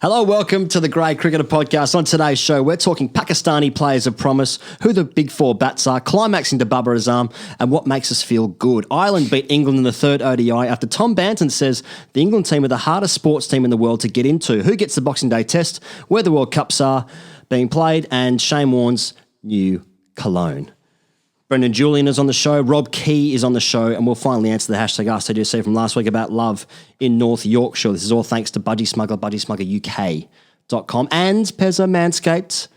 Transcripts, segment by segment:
Hello, welcome to the Grade Cricketer Podcast. On today's show, we're talking Pakistani players of promise, who the big four bats are, climaxing to Babar and what makes us feel good. Ireland beat England in the third ODI after Tom Blanton says the England team are the hardest sports team in the world to get into. Who gets the Boxing Day test, where the World Cups are being played, and Shane Warne's new cologne. Brendon Julian is on the show. Rob Key is on the show, and we'll finally answer the hashtag AskTGC from last week about love in North Yorkshire. This is all thanks to Budgie Smuggler, budgiesmuggleruk.com, and Pezza Manscaped,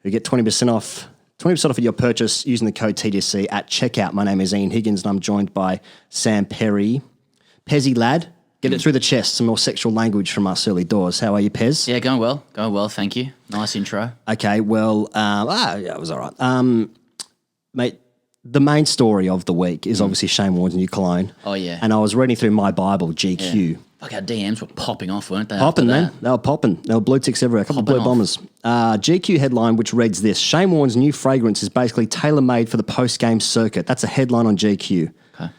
who get 20% off of your purchase using the code TGC at checkout. My name is Ian Higgins, and I'm joined by Sam Perry. Pezzy lad, get it through the chest, some more sexual language from us early doors. How are you, Pez? Yeah, going well, thank you. Nice intro. Okay, well, it was all right. Mate, the main story of the week is obviously Shane Warne's new cologne. Oh, yeah. And I was reading through my Bible, GQ. Yeah. Fuck, our DMs were popping off, weren't they? Popping, man. They were popping. There were blue ticks everywhere. A couple of blue bombers. GQ headline, which reads this: Shane Warne's new fragrance is basically tailor-made for the post-game circuit. That's a headline on GQ. Okay.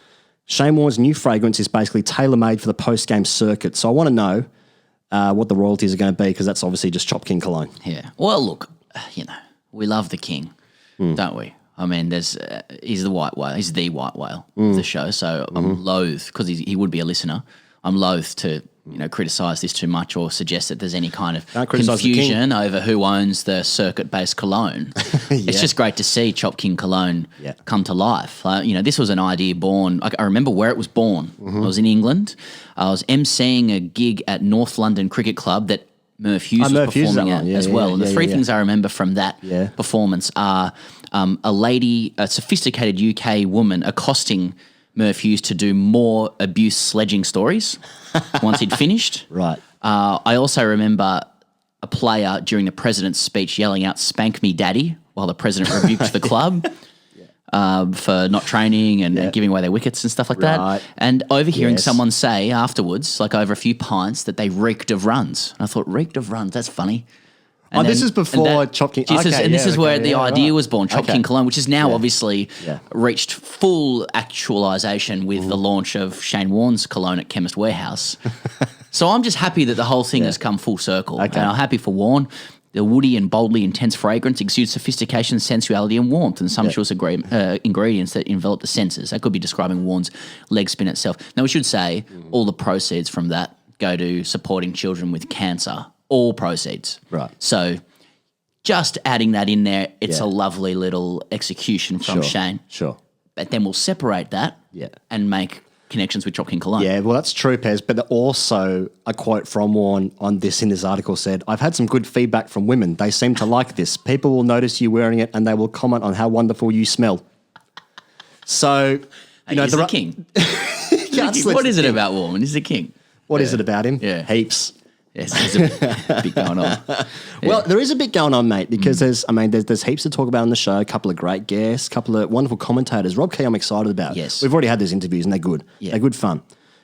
Shane Warne's new fragrance is basically tailor-made for the post-game circuit. So I want to know what the royalties are going to be, because that's obviously just Chop King cologne. Yeah. Well, look, we love the king, don't we? I mean, he's the white whale. He's the white whale of the show. So I'm loath, because he would be a listener, I'm loath to criticise this too much or suggest that there's any kind of confusion over who owns the circuit-based cologne. It's just great to see Chop King cologne come to life. This was an idea born. I remember where it was born. I was in England. I was emceeing a gig at North London Cricket Club that Murph Hughes was performing at as well. And the three things I remember from that performance are a sophisticated UK woman accosting Murph Hughes to do more abuse sledging stories once he'd finished. Right. I also remember a player during the president's speech yelling out, "Spank me, daddy," while the president rebuked the club for not training and giving away their wickets and stuff like that. And overhearing someone say afterwards, like over a few pints, that they reeked of runs. And I thought, reeked of runs, that's funny. And this is before Chop King. This is where the idea was born, Chop King cologne, which has now obviously reached full actualisation with the launch of Shane Warne's cologne at Chemist Warehouse. So I'm just happy that the whole thing has come full circle. And I'm happy for Warne. The woody and boldly intense fragrance exudes sophistication, sensuality, and warmth, and sumptuous ingredients that envelop the senses. That could be describing Warne's leg spin itself. Now, we should say all the proceeds from that go to supporting children with cancer. All proceeds. Right. So just adding that in there, it's a lovely little execution from Shane. Sure. But then we'll separate that and make connections with Chop King cologne. Yeah, well, that's true, Pez. But also a quote from Warne in this article said, "I've had some good feedback from women. They seem to like this. People will notice you wearing it and they will comment on how wonderful you smell." So, he's the king. What is it about Warne? He's the king. What is it about him? Yeah. Heaps. Yes, there's a bit going on. Well, there is a bit going on, mate, because there's heaps to talk about on the show, a couple of great guests, a couple of wonderful commentators. Rob Key, I'm excited about. Yes. We've already had those interviews and they're good. Yeah. They're good fun.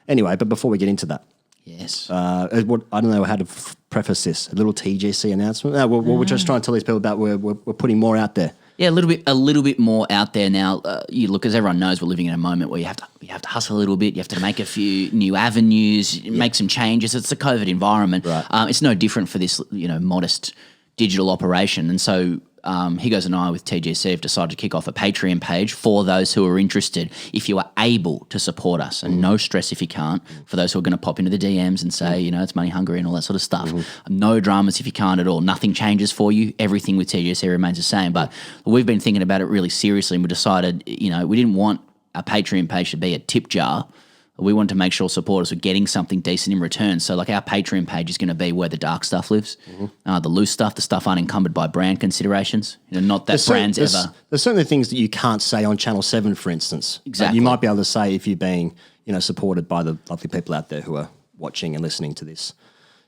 Anyway, but before we get into that. Yes. I don't know how to preface this. A little TGC announcement? No, we're just trying to tell these people about we're putting more out there. Yeah, a little bit more out there now. As everyone knows, we're living in a moment where you have to hustle a little bit. You have to make a few new avenues, make some changes. It's a COVID environment. Right. It's no different for this, modest digital operation. And so Higgos and I with TGC have decided to kick off a Patreon page for those who are interested. If you are able to support us, and no stress if you can't, for those who are going to pop into the DMs and say, it's money hungry and all that sort of stuff. No dramas if you can't at all. Nothing changes for you. Everything with TGC remains the same. But we've been thinking about it really seriously, and we decided, we didn't want our Patreon page to be a tip jar. We want to make sure supporters are getting something decent in return. So our Patreon page is going to be where the dark stuff lives, the loose stuff, the stuff unencumbered by brand considerations. Not that brands ever. There's certainly things that you can't say on Channel 7, for instance. Exactly. You might be able to say if you're being, supported by the lovely people out there who are watching and listening to this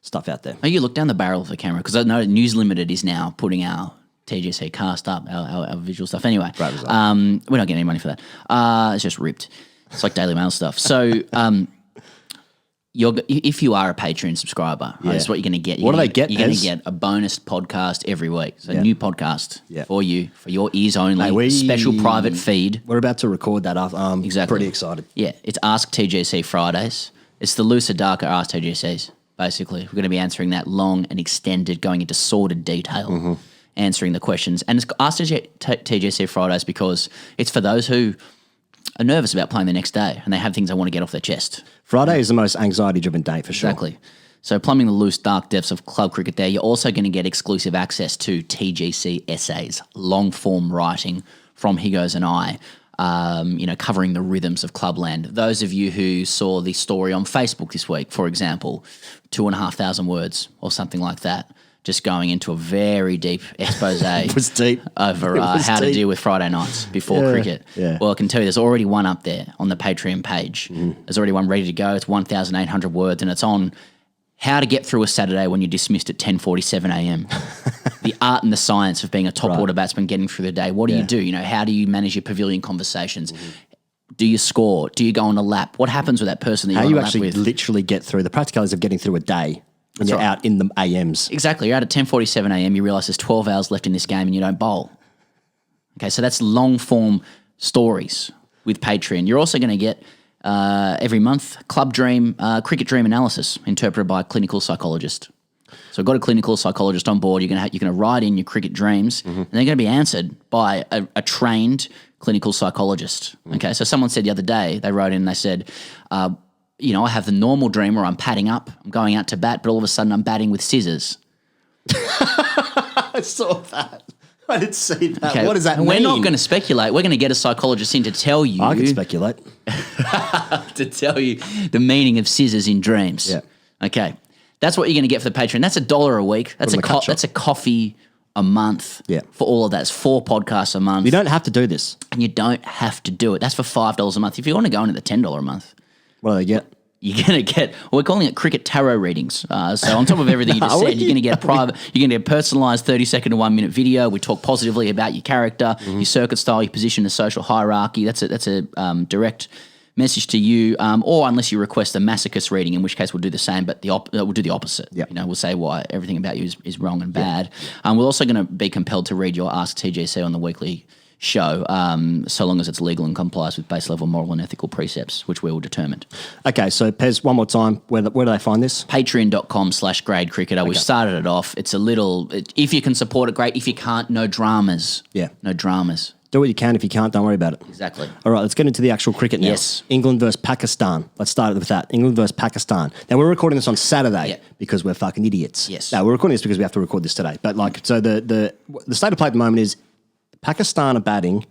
stuff out there. Oh, you look down the barrel of the camera, because I know News Limited is now putting our TGC cast up, our visual stuff. Anyway, we're not getting any money for that. It's just ripped. It's like Daily Mail stuff. So if you are a Patreon subscriber, this is what you're going to get. What do they get? You're going to get a bonus podcast every week. So a new podcast for you, for your ears only, special private feed. We're about to record that up. I'm pretty excited. Yeah, it's Ask TGC Fridays. It's the looser, darker Ask TGCs. basically. We're going to be answering that long and extended, going into sordid detail, answering the questions. And it's asked TGC Fridays because it's for those who are nervous about playing the next day and they have things they want to get off their chest. Friday is the most anxiety-driven day for sure. Exactly. So plumbing the loose, dark depths of club cricket there, you're also going to get exclusive access to TGC essays, long-form writing from Higgos and I, covering the rhythms of clubland. Those of you who saw the story on Facebook this week, for example, 2,500 words or something like that, just going into a very deep expose It was deep. over how to deal with Friday nights before cricket. Yeah. Well, I can tell you there's already one up there on the Patreon page. There's already one ready to go. It's 1,800 words, and it's on how to get through a Saturday when you're dismissed at 10:47 a.m. The art and the science of being a top order batsman getting through the day. What do you do? How do you manage your pavilion conversations? Do you score? Do you go on a lap? What happens with that person that you're How on you a lap actually with? literally get through the practicalities of getting through a day when you're out in the AMs. Exactly. You're out at 10:47 a.m. You realise there's 12 hours left in this game and you don't bowl. Okay, so that's long-form stories with Patreon. You're also going to get every month cricket dream analysis interpreted by a clinical psychologist. So I've got a clinical psychologist on board. You're going to write in your cricket dreams, and they're going to be answered by a trained clinical psychologist. Okay, so someone said the other day, they wrote in and they said, I have the normal dream where I'm padding up, I'm going out to bat, but all of a sudden I'm batting with scissors. I saw that. I didn't see that. Okay, What does that mean? We're not going to speculate. We're going to get a psychologist in to tell you. I can speculate. to tell you the meaning of scissors in dreams. Yeah. Okay. That's what you're going to get for the Patreon. That's $1 a week. That's a coffee a month. Yeah. For all of that. It's 4 podcasts a month. You don't have to do this. And you don't have to do it. That's for $5 a month. If you want to go in at the $10 a month, What do they get? you're going to get, we're calling it cricket tarot readings. So on top of everything you just said, you're going to get private, you're going to get a personalised 30-second to 1 minute video. We talk positively about your character, your circuit style, your position in the social hierarchy. That's a direct message to you, or unless you request a masochist reading, in which case we'll do the same, but we'll do the opposite. Yep. We'll say why everything about you is wrong and bad. We're also going to be compelled to read your Ask TGC on the weekly show, so long as it's legal and complies with base level moral and ethical precepts, which we will determine. Okay, so Pez, one more time, where do they find this? Patreon.com/grade cricketer. We've started it off. It's a little, if you can support it, great. If you can't, no dramas. Yeah. No dramas. Do what you can. If you can't, don't worry about it. Exactly. All right, let's get into the actual cricket now. Yes. England versus Pakistan. Let's start with that. England versus Pakistan. Now, we're recording this on Saturday because we're fucking idiots. Yes. No, we're recording this because we have to record this today. But so the state of play at the moment is Pakistan are batting.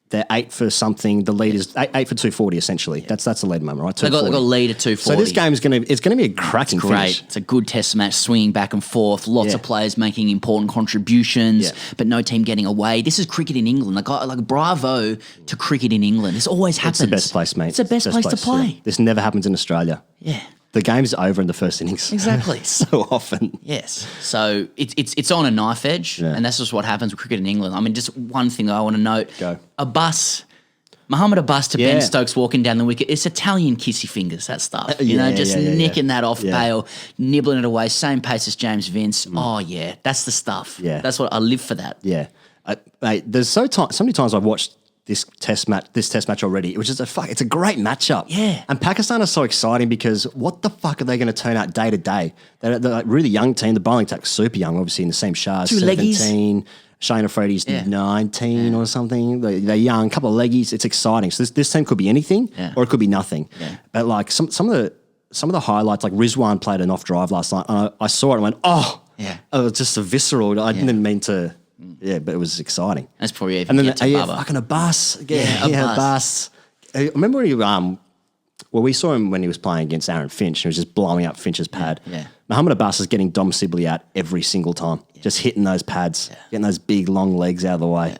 They're 8 for something. The lead is 8 for 240 essentially. That's the lead moment, right? They got a lead at 240. So this game is going to be a cracking finish. It's a good test match, swinging back and forth. Lots of players making important contributions, but no team getting away. This is cricket in England. Like bravo to cricket in England. This always happens. It's the best place, mate. It's the best place to play. Yeah. This never happens in Australia. Yeah. The game's over in the first innings. Exactly. So often. Yes. So it's on a knife edge, and that's just what happens with cricket in England. I mean, just one thing I want to note. Go. Mohammed Abbas to Ben Stokes walking down the wicket. It's Italian kissy fingers, that stuff. Nicking that off bail, nibbling it away, same pace as James Vince. Oh, yeah, that's the stuff. Yeah. That's what I live for that. Yeah. Mate, there's so many times I've watched this test match already. It was just it's a great matchup. Yeah. And Pakistan is so exciting because what the fuck are they going to turn out day to day? They're like really young team. The bowling attack's super young, obviously in the same Shah's 17. Shane Afridi's 19 or something. They're young, couple of leggies. It's exciting. So this team could be anything or it could be nothing. Yeah. But like some of the highlights, like Rizwan played an off drive last night, and I saw it and went, it was just a visceral. I didn't mean to. Yeah, but it was exciting. That's probably even. And then fucking Abbas. Abbas. I remember when we saw him when he was playing against Aaron Finch. He was just blowing up Finch's pad. Yeah. Mohammed Abbas is getting Dom Sibley out every single time. Just hitting those pads, getting those big long legs out of the way. Yeah.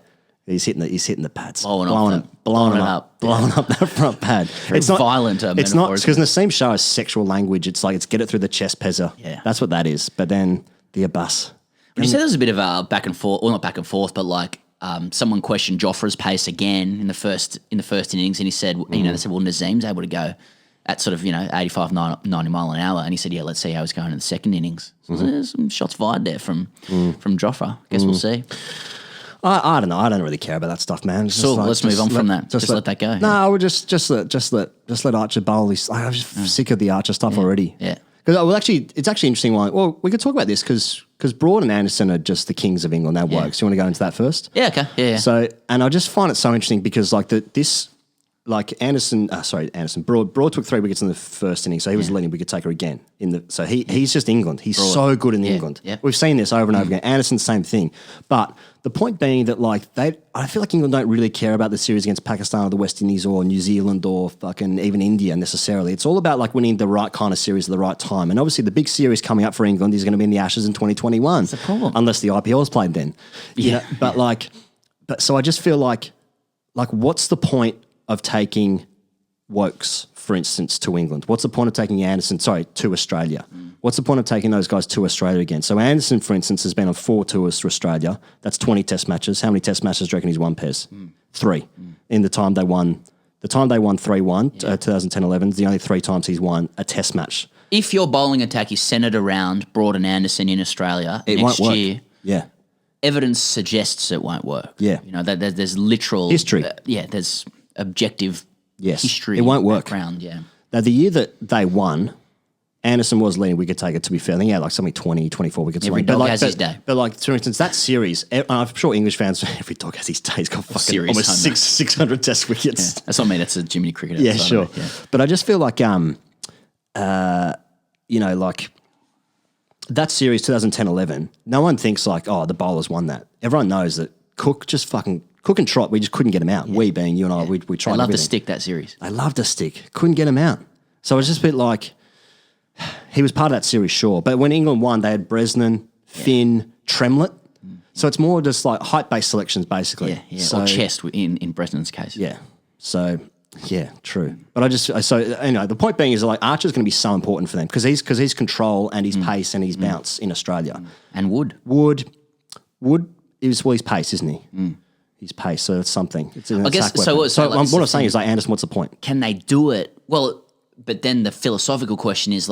He's hitting the pads, blowing up that front pad. It's not violent. It's not because Nassim Shah is sexual language. It's like it's get it through the chest pezzer. Yeah, that's what that is. But then the Abbas. You said there was a bit of a back and forth, well, not back and forth, but like someone questioned Jofra's pace again in the first innings, and he said, they said, well, Nazim's able to go at sort of 85, 90 mile an hour, and he said, yeah, let's see how he's going in the second innings. So there's some shots fired there from Jofra. Guess we'll see. I don't know. I don't really care about that stuff, man. So let's move on from that. Just let that go. No, we'll just let Archer bowl. I'm just sick of the Archer stuff already. Yeah. It's actually interesting. Well, we could talk about this because Broad and Anderson are just the kings of England. That works. You want to go into that first? Yeah, okay. Yeah. So, and I just find it so interesting because Anderson, Broad took 3 wickets in the first inning, so he was the leading wicket taker again. He's just England. He's Broad. So good in England. Yeah. We've seen this over and over again. Anderson, same thing. But the point being that I feel like England don't really care about the series against Pakistan or the West Indies or New Zealand or fucking even India necessarily. It's all about winning the right kind of series at the right time. And obviously the big series coming up for England is going to be in the Ashes in 2021. That's the problem. Unless the IPL is played then. Yeah. But so I just feel like what's the point of taking Wokes, for instance, to England? What's the point of taking Anderson, to Australia? What's the point of taking those guys to Australia again? So Anderson, for instance, has been on 4 tours to Australia. That's 20 test matches. How many test matches do you reckon he's won, Pez? 3. In the time they won 3-1, 2010-11, is the only 3 times he's won a test match. If your bowling attack is centred around Broad and Anderson in Australia next year, evidence suggests it won't work. Yeah. There's literal... history. There's objective history. It won't work. Background, yeah. Now, the year that they won, Anderson was leading wicket taker, to be fair. I think he had something 20, 24 wickets. Every dog has his day. But for instance, that series, I'm sure English fans, every dog has his day. He's got fucking almost 600 test wickets. Yeah. That's not me. That's a Jimmy cricketer. Yeah, sure. But I just feel like, that series, 2010-11, no one thinks the bowlers won that. Everyone knows that Cook and Trot, we just couldn't get him out. We being you and I, we tried. They loved everything. to stick that series. They loved to stick. Couldn't get him out. So it was just a bit like he was part of that series, sure. But when England won, they had Bresnan, Finn, Tremlett. So it's more just height-based selections, basically. Yeah. So, or chest in Bresnan's case. Yeah. So yeah, true. But the point being is Archer's going to be so important for them because he's control and his pace and his bounce in Australia. And Wood is his pace, isn't he? His pace, so it's something. It's an attack weapon. So what I'm saying is Anderson, what's the point? Can they do it? Well, but then the philosophical question is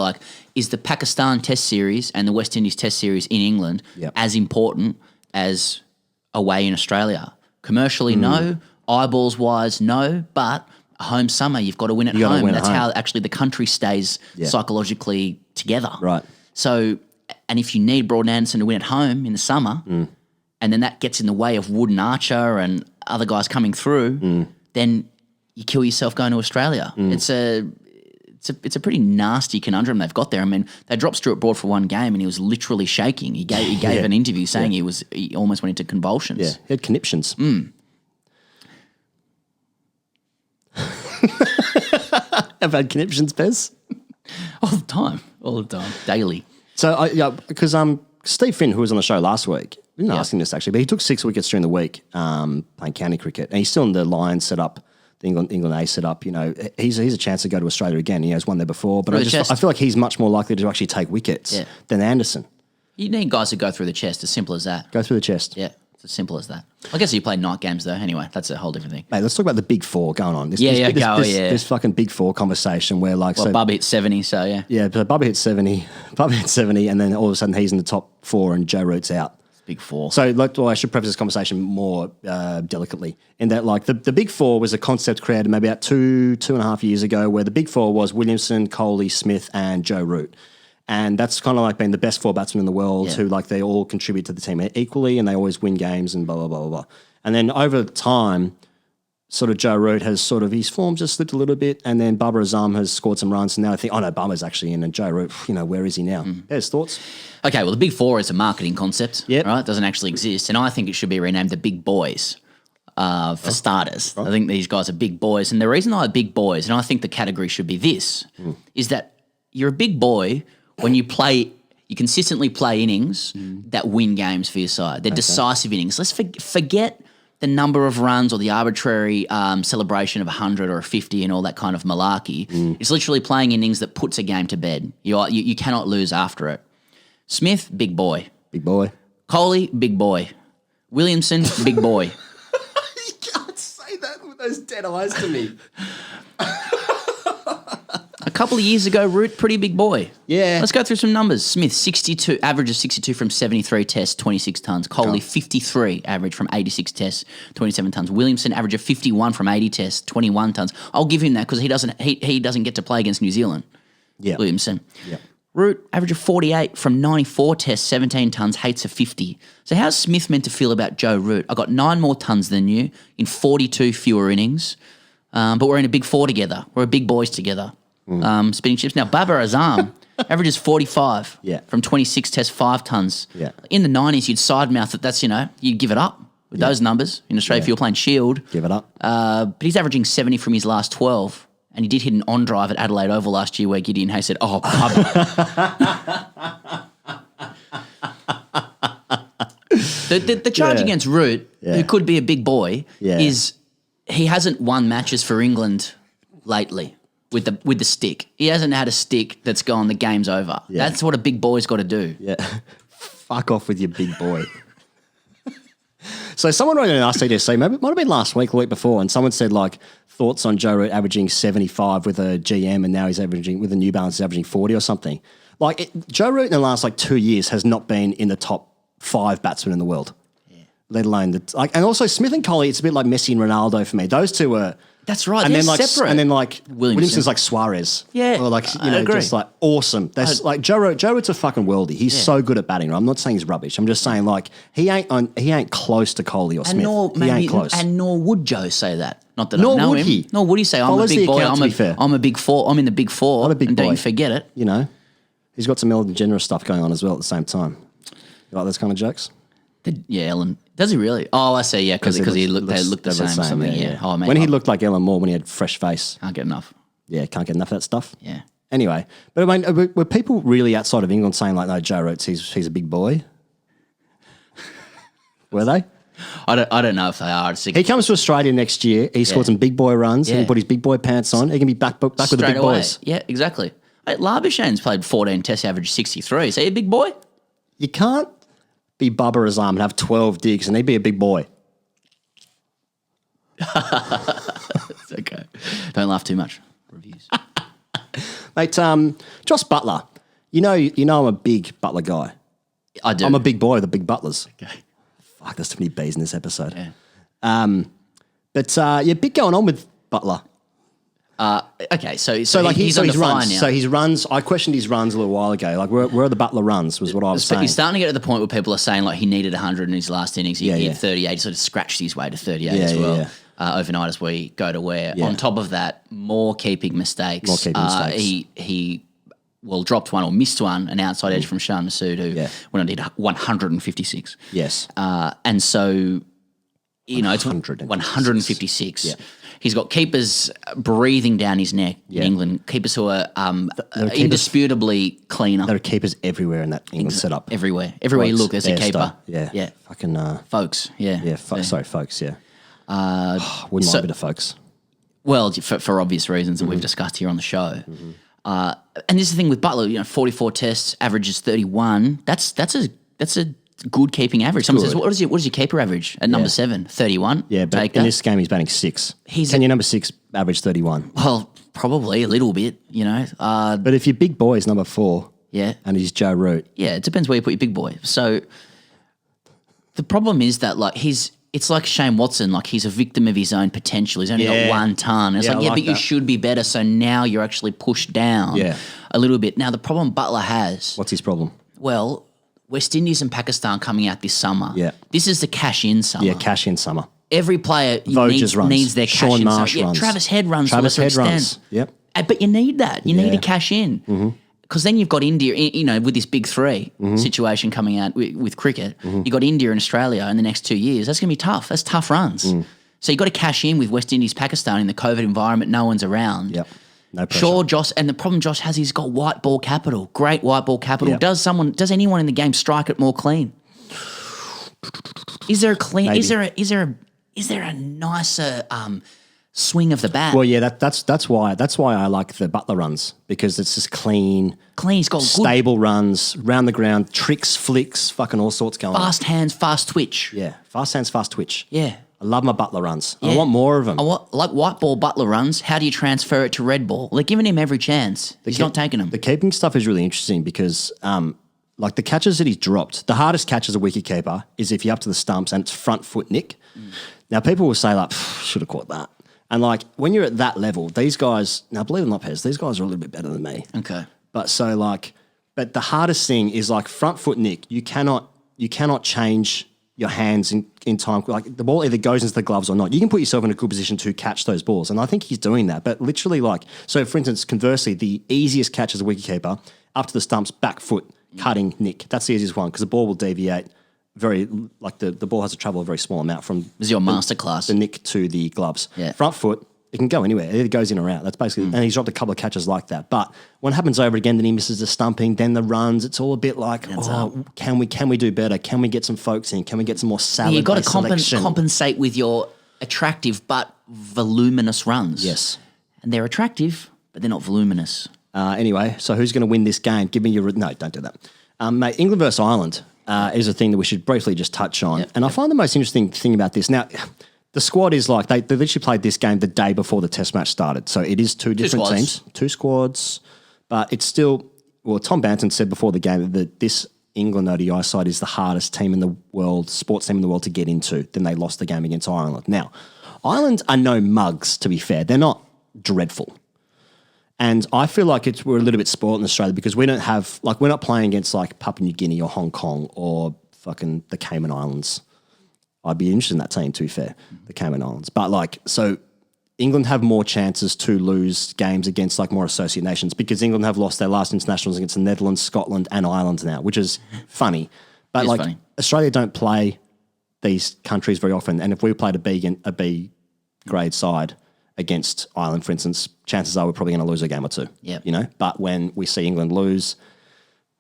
is the Pakistan Test Series and the West Indies Test Series in England as important as away in Australia? Commercially, no. Eyeballs wise, no. But a home summer, you've got to win at home. That's how actually the country stays psychologically together. Right. So, and if you need Broad and Anderson to win at home in the summer, and then that gets in the way of Wood and Archer and other guys coming through, then you kill yourself going to Australia. It's a pretty nasty conundrum they've got there. I mean, they dropped Stuart Broad for one game and he was literally shaking. He gave an interview saying he almost went into convulsions. Yeah, he had conniptions. I've had conniptions, Pez. All the time, daily. So, because Steve Finn, who was on the show last week, we didn't ask him this actually, but he took 6 wickets during the week playing county cricket, and he's still in the Lions setup, the England A setup. He's a chance to go to Australia again. He's won there before, but I feel like he's much more likely to actually take wickets than Anderson. You need guys who go through the chest, as simple as that. Go through the chest. Yeah. It's as simple as that. I guess you play night games though. Anyway, that's a whole different thing. Mate, let's talk about the big 4 going on. This fucking big 4 conversation where Bubba hit 70, so yeah. Yeah, but Bubba hit 70, and then all of a sudden he's in the top 4 and Joe Root's out. Big 4. So, I should preface this conversation more delicately in that, the Big 4 was a concept created maybe about 2.5 years ago where the Big 4 was Williamson, Kohli, Smith, and Joe Root. And that's kind of been the best 4 batsmen in the world who they all contribute to the team equally and they always win games and blah, blah, blah, blah, blah. And then over time, sort of Joe Root has his form just slipped a little bit and then Babar Azam has scored some runs and now I think, Bubba's actually in and Joe Root, where is he now? There's thoughts? Okay, well, the Big 4 is a marketing concept, right? It doesn't actually exist. And I think it should be renamed the Big Boys for starters. Right. I think these guys are big boys. And the reason they're big boys, and I think the category should be this, is that you're a big boy when you consistently play innings that win games for your side. They're decisive innings. Let's forget the number of runs or the arbitrary celebration of 100 or a 50 and all that kind of malarkey. It's literally playing innings that puts a game to bed. You cannot lose after it. Smith, big boy. Big boy. Kohli, big boy. Williamson, big boy. You can't say that with those dead eyes to me. A couple of years ago, Root, pretty big boy. Yeah. Let's go through some numbers. Smith, 62, average of 62 from 73 tests, 26 tonnes. Kohli, 53, average from 86 tests, 27 tonnes. Williamson, average of 51 from 80 tests, 21 tonnes. I'll give him that because he doesn't get to play against New Zealand. Yeah. Williamson. Yeah. Root, average of 48 from 94 tests, 17 tonnes, hates a 50. So how's Smith meant to feel about Joe Root? I got 9 more tonnes than you in 42 fewer innings, but we're in a big 4 together. We're big boys together. Spinning chips. Now, Babar Azam averages 45 from 26 tests, 5 tonnes. Yeah. In the 90s, you'd side mouth that you'd give it up with those numbers. In Australia, if you were playing Shield. Give it up. But he's averaging 70 from his last 12. And he did hit an on drive at Adelaide Oval last year where Gideon Hayes said, "Oh, Bubba." the charge against Root, who could be a big boy, is he hasn't won matches for England lately with the stick. He hasn't had a stick that's gone, the game's over. Yeah. That's what a big boy's got to do. Yeah. Fuck off with your big boy. So someone wrote in an RCDC, maybe it might have been last week or week before, and someone said, like, thoughts on Joe Root averaging 75 with a GM and now he's averaging, with a New Balance, he's averaging 40 or something. Like, Joe Root in the last, 2 years has not been in the top 5 batsmen in the world, let alone and also Smith and Colley, it's a bit like Messi and Ronaldo for me. Those two are... That's right, and they're then separate. And then Williamson's like Suarez. Yeah, or I agree. just awesome. That's Joe Root's a fucking worldie. He's so good at batting. Right? I'm not saying he's rubbish. I'm just saying he ain't close to Colley or Smith. He ain't close. And nor would Joe say that. Not that nor I know would him. he. Nor would he say, I'm a big boy. I'm a big 4. I'm in the big 4. Not a big boy. Don't you forget it. You know, he's got some Ellen DeGeneres stuff going on as well at the same time. You like those kind of jokes? Yeah, Ellen. Does he really? Oh, I see. Yeah, because they look the same or something. Yeah. Oh, man. When he looked like Ellen Moore when he had fresh face. Can't get enough. Yeah, can't get enough of that stuff. Yeah. Anyway, but I mean, were people really outside of England saying like, no, Joe Root, he's a big boy? Were they? I don't know if they are. He comes to Australia next year. He scored some big boy runs. He put his big boy pants on. He can be back with the big boys. Yeah, exactly. Hey, Labuschagne's played 14 tests, average 63. Is he a big boy? You can't be Babar Azam and have 12 digs and he'd be a big boy. It's okay. Don't laugh too much. Reviews. Mate, Joss Butler. You know I'm a big Butler guy. I do. I'm a big boy of the big Butlers. Okay. Fuck, there's too many B's in this episode. Yeah. But big going on with Butler. Okay, so His under fire runs. now. So his runs. I questioned his runs a little while ago. Like where are the Butler runs? Was what I was saying. He's starting to get to the point where people are saying like he needed 100 in his last innings. He hit 38. He sort of scratched his way to 38 as well. Overnight as we go to where. On top of that, more keeping mistakes. He dropped one or missed one, an outside edge from Shan Masood, who went on to hit 156. Yes. And so, it's 156. Yeah. He's got keepers breathing down his neck in England, keepers who are indisputably cleaner. There are keepers everywhere in that England setup. Everywhere you look, there's a keeper. Yeah. Fucking... folks, Yeah, sorry, folks, yeah. Wouldn't mind a bit of folks. Well, for obvious reasons that we've discussed here on the show. Mm-hmm. And this is the thing with Butler, 44 tests, averages 31. That's a good keeping average. Someone says, what is your keeper average at number 7? 31? Yeah, but in this game he's batting 6. Can your number 6 average 31? Well, probably a little bit, but if your big boy is number 4 and he's Joe Root. Yeah, it depends where you put your big boy. So the problem is that it's like Shane Watson, like he's a victim of his own potential. He's only got 1 ton. It's but you should be better. So now you're actually pushed down a little bit. Now the problem Butler has. What's his problem? Well, West Indies and Pakistan coming out this summer. Yeah. This is the cash-in summer. Yeah, cash-in summer. Every player needs their cash-in Sean Marsh summer. runs. Travis Head runs to a lesser extent. Runs. Yep. But you need that. You need to cash in. Because then you've got India, with this big 3 situation coming out with cricket. You've got India and Australia in the next 2 years. That's going to be tough. That's tough runs. So you've got to cash in with West Indies, Pakistan in the COVID environment. No one's around. Yep. No pressure. Sure, Josh, and the problem Josh has, he's got white ball capital, great white ball capital. Yep. Does anyone in the game strike it more clean? Is there a clean? Maybe. Is there a nicer swing of the bat? Well, yeah, that's why I like the Butler runs, because it's just clean. He's got stable runs, round the ground, tricks, flicks, fucking all sorts going on. Fast hands, fast twitch. Yeah, fast hands, fast twitch. Yeah. I love my Butler runs. Yeah. I want more of them. Like white ball Butler runs. How do you transfer it to red ball? They're giving him every chance. He's not taking them. The keeping stuff is really interesting because, like the catches that he's dropped, the hardest catch as a wicketkeeper is if you're up to the stumps and it's front foot nick. Now people will say like, should have caught that. And like when you're at that level, these guys, now believe it or not, Pez, these guys are a little bit better than me. Okay. But so like But the hardest thing is like front foot nick. You cannot change your hands in time. Like the ball either goes into the gloves or not. You can put yourself in a good position to catch those balls, and I think he's doing that. But literally, like, so for instance, conversely, the easiest catch as a wicketkeeper up to the stumps, back foot, cutting nick. That's the easiest one because the ball will deviate very, like the ball has to travel a very small amount from This is your masterclass. the nick to the gloves. Yeah. Front foot, it can go anywhere. It either goes in or out. That's basically, and he's dropped a couple of catches like that. But when it happens over again, then he misses the stumping, then the runs. It's all a bit like, can we do better? Can we get some folks in? Can we get some more salad? You've got to compensate with your attractive but voluminous runs. Yes. And they're attractive, but they're not voluminous. Anyway, so who's going to win this game? Give me your... No, don't do that. Mate, England versus Ireland is a thing that we should briefly just touch on. Yep, and I find the most interesting thing about this... Now, the squad is like... They literally played this game the day before the test match started. So it is two different teams. Two squads. But it's still... Well, Tom Blanton said before the game that this England ODI side is the hardest team in the world, sports team in the world to get into. Then they lost the game against Ireland. Now, Ireland are no mugs, to be fair. They're not dreadful. And I feel like we're a little bit spoiled in Australia because we don't have, like, we're not playing against like Papua New Guinea or Hong Kong or fucking the Cayman Islands. I'd be interested in that team, to be fair, the Cayman Islands. But like, so England have more chances to lose games against like more associate nations because England have lost their last internationals against the Netherlands, Scotland and Ireland now, which is funny. But like funny. Australia don't play these countries very often. And if we played a B grade side against Ireland, for instance, chances are we're probably going to lose a game or two. Yeah, you know. But when we see England lose,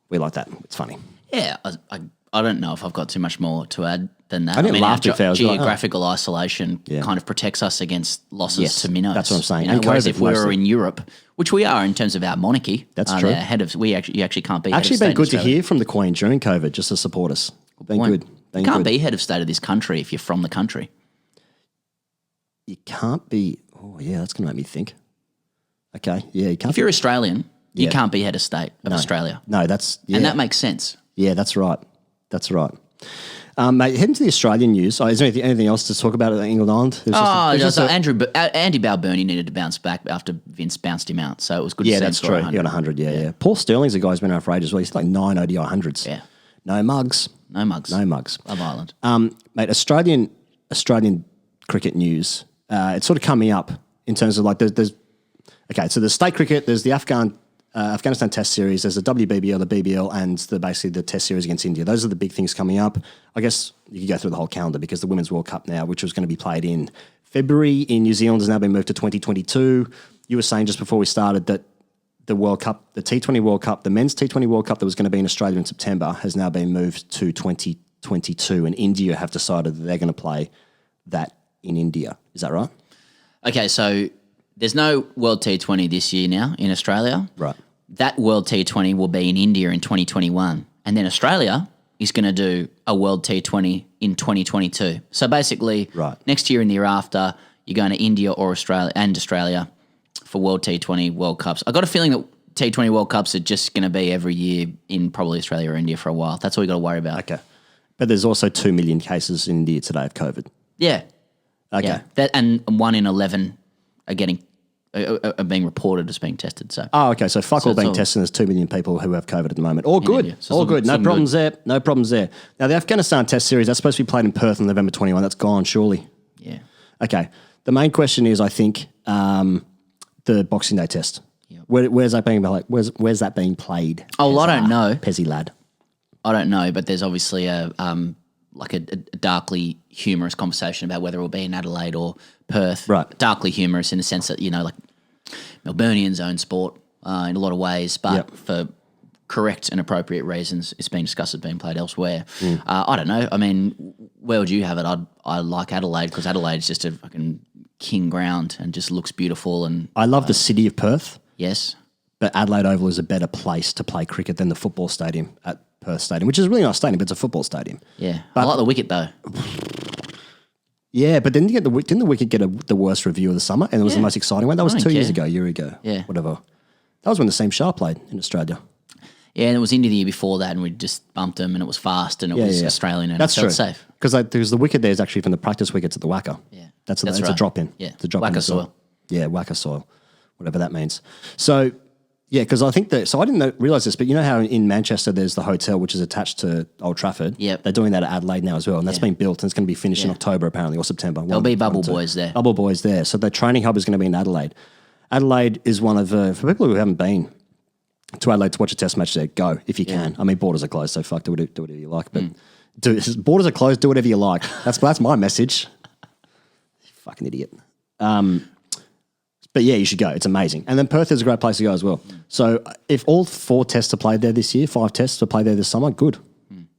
we like that. It's funny. Yeah, I don't know if I've got too much more to add than that. I didn't laugh too fair. Geographical isolation kind of protects us against losses to minnows. That's what I'm saying. You know, whereas if we were in Europe, which we are in terms of our monarchy, that's true. You actually can't be. Actually, been good to hear from the Queen during COVID just to support us. Been good. You can't be head of state of this country if you're from the country. You can't be. Oh, yeah, that's going to make me think. Okay, yeah, you can't. If you're Australian, you can't be head of state of Australia. No, that's... Yeah. And that makes sense. Yeah, that's right. That's right. Mate, heading to the Australian news. Is there anything else to talk about at England-Ireland? Andy Balburney needed to bounce back after Vince bounced him out, so it was good to see him that's true. He got 100, yeah. Paul Sterling's a guy who's been around for ages. Well, he's like 9 ODI 100s. Yeah. No mugs. No mugs. Love Ireland. Mate, Australian cricket news... it's sort of coming up in terms of like there's so there's state cricket, there's the Afghanistan Test Series, there's the WBBL, the BBL, and basically the Test Series against India. Those are the big things coming up. I guess you could go through the whole calendar because the Women's World Cup now, which was going to be played in February in New Zealand, has now been moved to 2022. You were saying just before we started that the World Cup, the T20 World Cup, the men's T20 World Cup that was going to be in Australia in September has now been moved to 2022, and India have decided that they're going to play that in India. Is that right? Okay, so there's no World T20 this year now in Australia. Right. That World T20 will be in India in 2021. And then Australia is going to do a World T20 in 2022. So basically, next year and the year after, you're going to India or Australia for World T20 World Cups. I got a feeling that T20 World Cups are just going to be every year in probably Australia or India for a while. That's all you got to worry about. Okay. But there's also 2 million cases in India today of COVID. Yeah. Okay. Yeah. That, and 1 in 11 are being reported as being tested. So. Oh, okay. So all being tested. There's 2 million people who have COVID at the moment. All good. So all good. No problems there. No problems there. Now, the Afghanistan Test Series, that's supposed to be played in Perth on November 21. That's gone, surely. Yeah. Okay. The main question is, I think, the Boxing Day Test. Yep. Where's that being played? Where's that being played? Oh, I don't know. Pezzy lad. I don't know, but there's obviously a darkly humorous conversation about whether it will be in Adelaide or Perth. Right. Darkly humorous in the sense that, like Melburnians own sport in a lot of ways, but for correct and appropriate reasons, it's being discussed as being played elsewhere. I don't know. I mean, where would you have it? I like Adelaide because Adelaide's just a fucking king ground and just looks beautiful. And I love the city of Perth. Yes. But Adelaide Oval is a better place to play cricket than the football stadium at Perth Stadium, which is a really nice stadium, but it's a football stadium. Yeah. But I like the wicket though. Yeah, but didn't the wicket get the worst review of the summer? And it was the most exciting one. That was 2 years ago, a year ago. Yeah. Whatever. That was when the same Shah played in Australia. Yeah, and it was India the year before that, and we just bumped them, and it was fast, and it was Australian, and that's it felt true. safe. Because the wicket there is actually from the practice wickets at the Wacker. Yeah, it's a drop in. Yeah, it's a drop Wacker in soil. Yeah, Wacker soil, whatever that means. So, Yeah, because I think that, so I didn't realise this, but you know how in Manchester there's the hotel which is attached to Old Trafford? Yep. They're doing that at Adelaide now as well, and that's been built and it's going to be finished in October apparently, or September. There'll be bubble boys there. Bubble boys there. So the training hub is going to be in Adelaide. Adelaide is one of, for people who haven't been to Adelaide to watch a test match there, go if you can. I mean, borders are closed, so fuck, do whatever you like. But borders are closed, do whatever you like. That's my message. Fucking idiot. But yeah, you should go. It's amazing. And then Perth is a great place to go as well. So if all 4 tests are played there this year, 5 tests are played there this summer, good.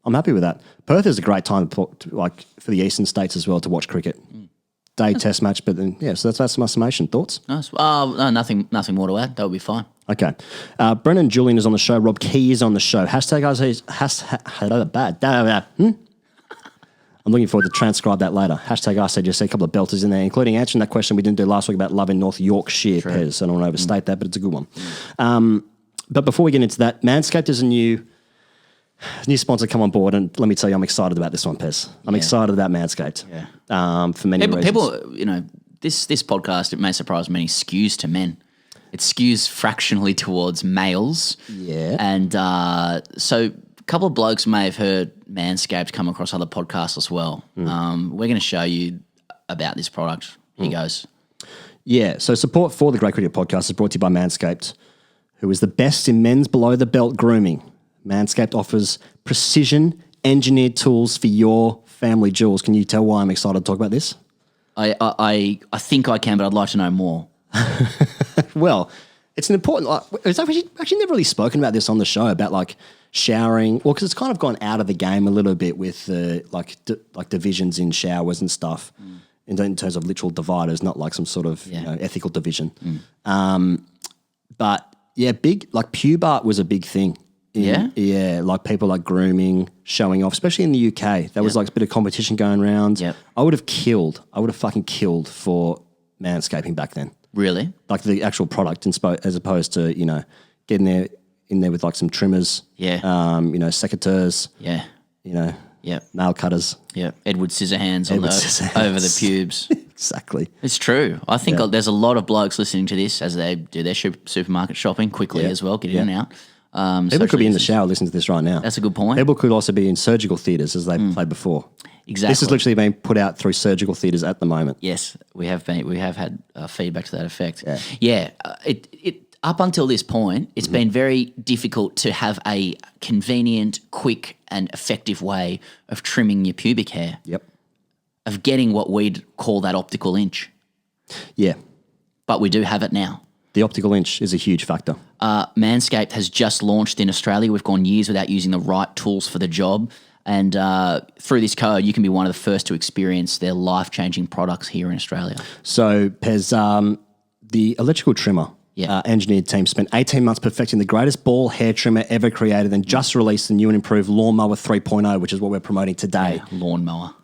I'm happy with that. Perth is a great time for the eastern states as well to watch cricket. Day test match, but then, so that's my summation. Thoughts? Nice. No, nothing more to add. That would be fine. Okay. Brendon Julian is on the show. Rob Key is on the show. Hashtag I'm looking forward to transcribe that later. Hashtag I said, just see a couple of belters in there, including answering that question we didn't do last week about love in North Yorkshire, Pez. I don't want to overstate that, but it's a good one. But before we get into that, Manscaped is a new sponsor come on board, and let me tell you, I'm excited about this one, Pez. I'm excited about Manscaped for many reasons. People, this podcast, it may surprise many, skews to men. It skews fractionally towards males. Yeah. And so a couple of blokes may have heard Manscaped come across other podcasts as well. We're going to show you about this product. Here goes. Yeah, so support for the Great Cricket Podcast is brought to you by Manscaped, who is the best in men's below-the-belt grooming. Manscaped offers precision engineered tools for your family jewels. Can you tell why I'm excited to talk about this? I think I can, but I'd like to know more. Well, it's an important. It's actually never really spoken about this on the show about showering. Well, because it's kind of gone out of the game a little bit with divisions in showers and stuff, in terms of literal dividers, not like some sort of ethical division. But yeah, big pube art was a big thing. Like people like grooming, showing off, especially in the UK. There was a bit of competition going around. Yep. I would have fucking killed for manscaping back then. Really? Like the actual product as opposed to, getting in there with some trimmers. Yeah. Secateurs. Yeah. Nail cutters. Yeah. Edward Scissorhands over the pubes. Exactly. It's true. I think there's a lot of blokes listening to this as they do their supermarket shopping quickly as well, get in and out. People could be in the shower listening to this right now. That's a good point. People could also be in surgical theatres as they played before. Exactly. This is literally being put out through surgical theatres at the moment. Yes, we have had feedback to that effect. Yeah. It up until this point, it's been very difficult to have a convenient, quick, and effective way of trimming your pubic hair. Yep. Of getting what we'd call that optical inch. Yeah. But we do have it now. The optical inch is a huge factor. Manscaped has just launched in Australia. We've gone years without using the right tools for the job. And through this code, you can be one of the first to experience their life-changing products here in Australia. So, Pez, the electrical trimmer engineered team spent 18 months perfecting the greatest ball hair trimmer ever created and just released the new and improved Lawnmower 3.0, which is what we're promoting today. Yeah, lawnmower.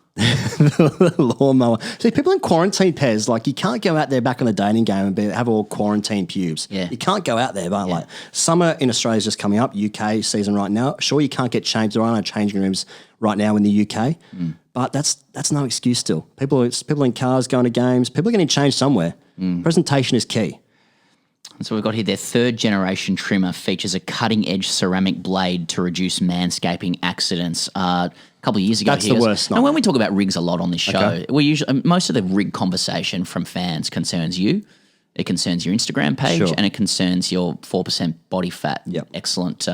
Lawnmower. See, people in quarantine, Pez, you can't go out there back on the dating game and have all quarantine pubes. Yeah. You can't go out there, but summer in Australia is just coming up, UK season right now. Sure, you can't get changed. There are no changing rooms right now in the UK, but that's no excuse still. People in cars going to games, people are getting changed somewhere. Presentation is key. And so we've got here their third generation trimmer features a cutting edge ceramic blade to reduce manscaping accidents. A couple of years ago, that's the worst. And when we talk about rigs a lot on this show, we usually most of the rig conversation from fans concerns you. It concerns your Instagram page, and it concerns your 4% body fat. Yep. Excellent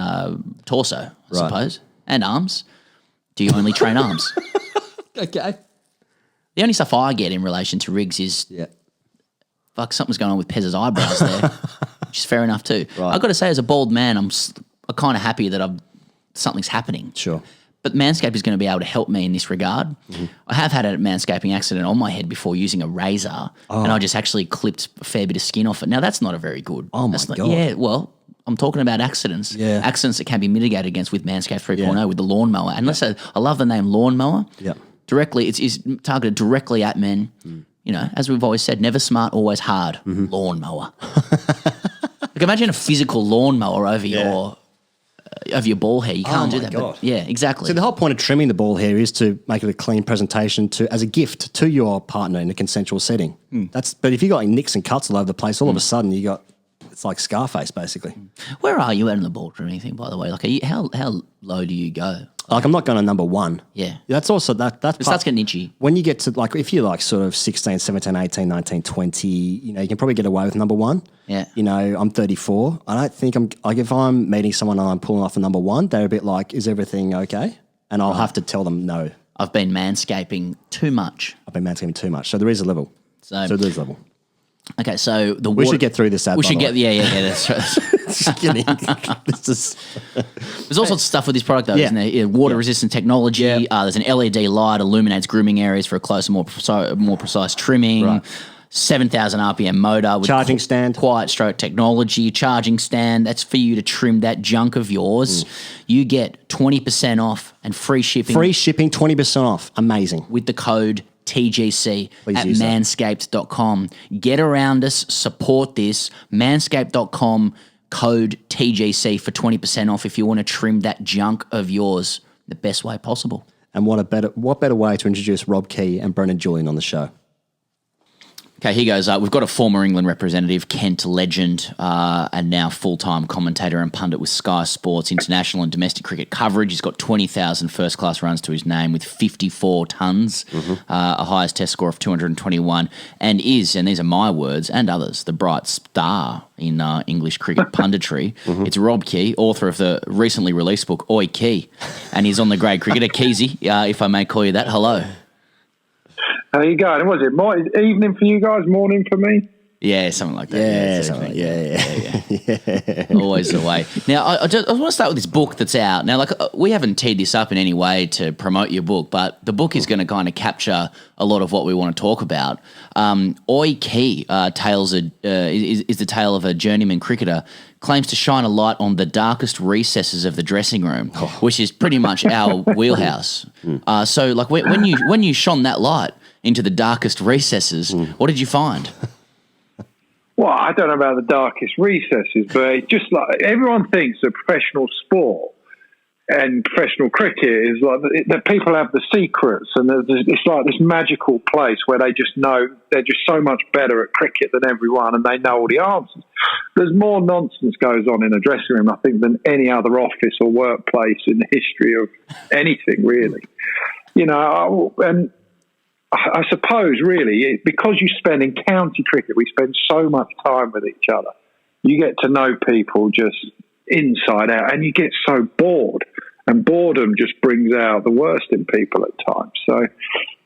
torso, I suppose, and arms. Do you only train arms? Okay. The only stuff I get in relation to rigs is fuck, something's going on with Pez's eyebrows there, which is fair enough too. Right. I've got to say, as a bald man, I'm kind of happy that something's happening. Sure. But Manscaped is going to be able to help me in this regard. I have had a manscaping accident on my head before using a razor, and I just actually clipped a fair bit of skin off it. Now, that's not a very good. Oh, my God. Yeah, well, I'm talking about accidents. Yeah. Accidents that can be mitigated against with Manscaped 3.0 with the lawnmower. And let's say, I love the name lawnmower. Yeah. Directly, it's targeted directly at men. As we've always said, never smart, always hard. Lawnmower. Imagine a physical lawnmower over your ball hair. You can't do that. But exactly. So the whole point of trimming the ball hair is to make it a clean presentation as a gift to your partner in a consensual setting. But if you got nicks and cuts all over the place, all of a sudden It's like Scarface, basically. Where are you at in the ball or anything, by the way? Like, how low do you go? Like, I'm not going to number one. Yeah. That's also, that's It starts getting itchy. when you get to, like, if you're like sort of 16, 17, 18, 19, 20, you know, you can probably get away with number one. Yeah. You know, I'm 34. I don't think I'm, like, if I'm meeting someone and I'm pulling off a number one, they're a bit like, is everything okay? And I'll have to tell them no. I've been manscaping too much. I've been manscaping too much. So there is a level. So there is a level. Okay, so We should get through this ad, We by should the get, way. yeah, that's right. Just kidding. This is... There's all sorts of stuff with this product, though, isn't there? Yeah, water-resistant technology. Yeah. There's an LED light, illuminates grooming areas for a closer, more precise trimming. Right. 7,000 RPM motor with Charging stand. quiet stroke technology, charging stand. That's for you to trim that junk of yours. You get 20% off and free shipping. Free shipping, 20% off. Amazing. With the code TGC Please at use that. manscaped.com. Get around us, support this. Manscaped.com, code TGC for 20% off if you want to trim that junk of yours the best way possible. And what better way to introduce Rob Key and Brendon Julian on the show? Okay, here goes. We've got a former England representative, Kent legend, and now full-time commentator and pundit with Sky Sports international and domestic cricket coverage. He's got 20,000 first-class runs to his name with 54 tons, a highest test score of 221, and is, and these are my words and others, the bright star in English cricket punditry. It's Rob Key, author of the recently released book, Oi Key, and he's on the grade cricketer. Keezy, if I may call you that. Hello. How you going? Was it evening for you guys, morning for me? Yeah, something like that. Yeah, something yeah. Always the way. Now, I want to start with this book that's out. Now, like, we haven't teed this up in any way to promote your book, but the book is going to kind of capture a lot of what we want to talk about. Oi Key is the tale of a journeyman cricketer, claims to shine a light on the darkest recesses of the dressing room, which is pretty much our wheelhouse. So, like, when you shone that light into the darkest recesses, what did you find? Well, I don't know about the darkest recesses, but it's just like everyone thinks that professional sport and professional cricket is like that people have the secrets, and it's like this magical place where they just know they're just so much better at cricket than everyone, and they know all the answers. There's more nonsense goes on in a dressing room, I think, than any other office or workplace in the history of anything, really. You know, and I suppose, really, because you spend in county cricket, we spend so much time with each other. You get to know people just inside out, and you get so bored. And boredom just brings out the worst in people at times. So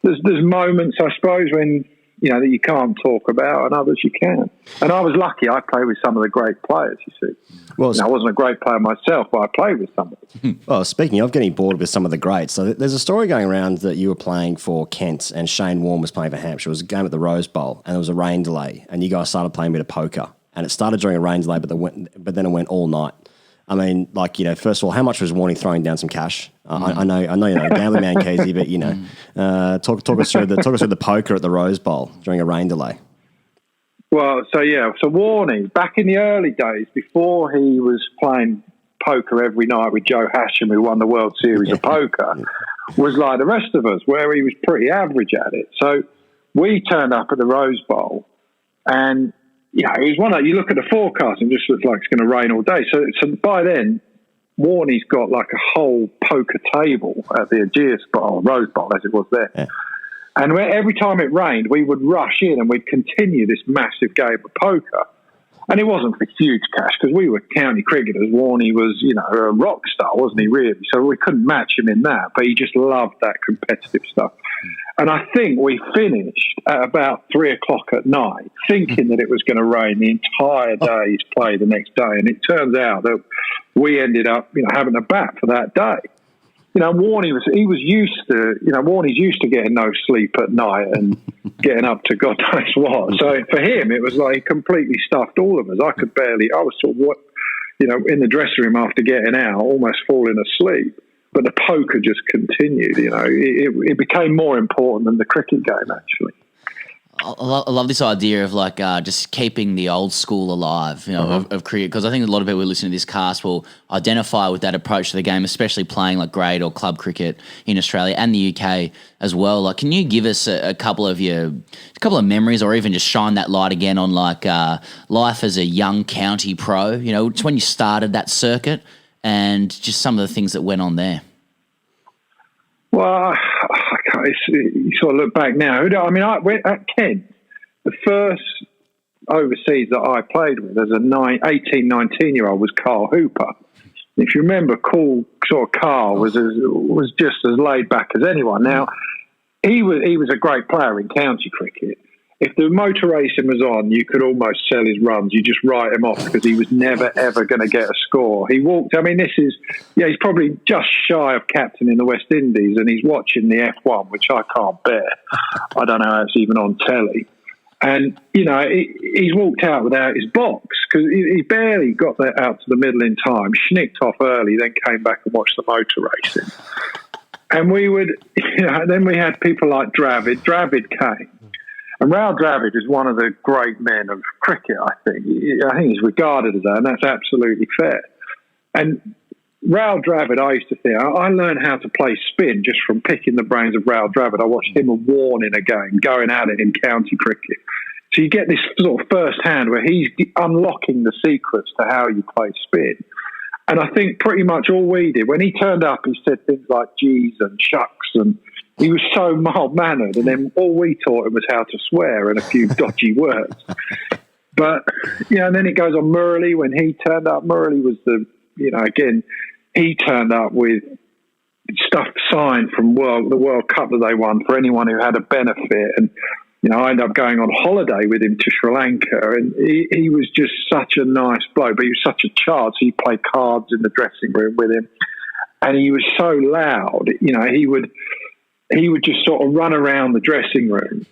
there's moments, I suppose, when you know that you can't talk about, and others you can. And I was lucky; I played with some of the great players. You see, Well, I wasn't a great player myself, but I played with some of them. Well, speaking of getting bored with some of the greats, so there's a story going around that you were playing for Kent and Shane Warne was playing for Hampshire. It was a game at the Rose Bowl, and there was a rain delay, and you guys started playing a bit of poker. And it started during a rain delay, but then it went all night. I mean, like, you know, first of all, how much was Warney throwing down some cash? I know, you're not a gambling man, Casey, but you know, talk us through the poker at the Rose Bowl during a rain delay. Well, so Warney, back in the early days, before he was playing poker every night with Joe Hasham, who won the World Series of Poker, was like the rest of us, where he was pretty average at it. So we turned up at the Rose Bowl, and it was one that you look at the forecast and it just looks like it's going to rain all day. So by then, Warney's got like a whole poker table at the Aegeus Bowl, Rose Bowl, as it was there. Yeah. And every time it rained, we would rush in and we'd continue this massive game of poker. And it wasn't for huge cash because we were county cricketers. Warney was, a rock star, wasn't he, really? So we couldn't match him in that, but he just loved that competitive stuff. And I think we finished at about 3 o'clock at night thinking that it was going to rain the entire day's play the next day. And it turns out that we ended up, having a bat for that day. Warney Warney's used to getting no sleep at night and getting up to God knows what. So for him, it was like he completely stuffed all of us. I was sort of, in the dressing room after getting out, almost falling asleep. But the poker just continued, it became more important than the cricket game, actually. I love this idea of like just keeping the old school alive, of cricket, because I think a lot of people who listen to this cast will identify with that approach to the game, especially playing like grade or club cricket in Australia and the UK as well. Like, can you give us a couple of memories, or even just shine that light again on like life as a young county pro? It's when you started that circuit and just some of the things that went on there. Well, you sort of look back now. I went at Kent. The first overseas that I played with as an 18, 19-year-old was Carl Hooper. If you remember, Carl was just as laid back as anyone. Now, he was a great player in county cricket. If the motor racing was on, you could almost sell his runs. You just write him off because he was never, ever going to get a score. He walked, he's probably just shy of captain in the West Indies, and he's watching the F1, which I can't bear. I don't know how it's even on telly. And, he's walked out without his box because he barely got that out to the middle in time, schnicked off early, then came back and watched the motor racing. And we would, then we had people like Dravid. Dravid came. And Raul Dravid is one of the great men of cricket, I think. I think he's regarded as that, and that's absolutely fair. And Raul Dravid, I used to think, I learned how to play spin just from picking the brains of Raul Dravid. I watched him and Warne in a game, going at it in county cricket. So you get this sort of first hand where he's unlocking the secrets to how you play spin. And I think pretty much all we did, when he turned up, he said things like geez and shucks, and he was so mild-mannered, and then all we taught him was how to swear and a few dodgy words. But, and then it goes on Murali. When he turned up, Murali was he turned up with stuff signed from the World Cup that they won for anyone who had a benefit. And, I ended up going on holiday with him to Sri Lanka, and he was just such a nice bloke, but he was such a child, so he played cards in the dressing room with him. And he was so loud, he would just sort of run around the dressing room,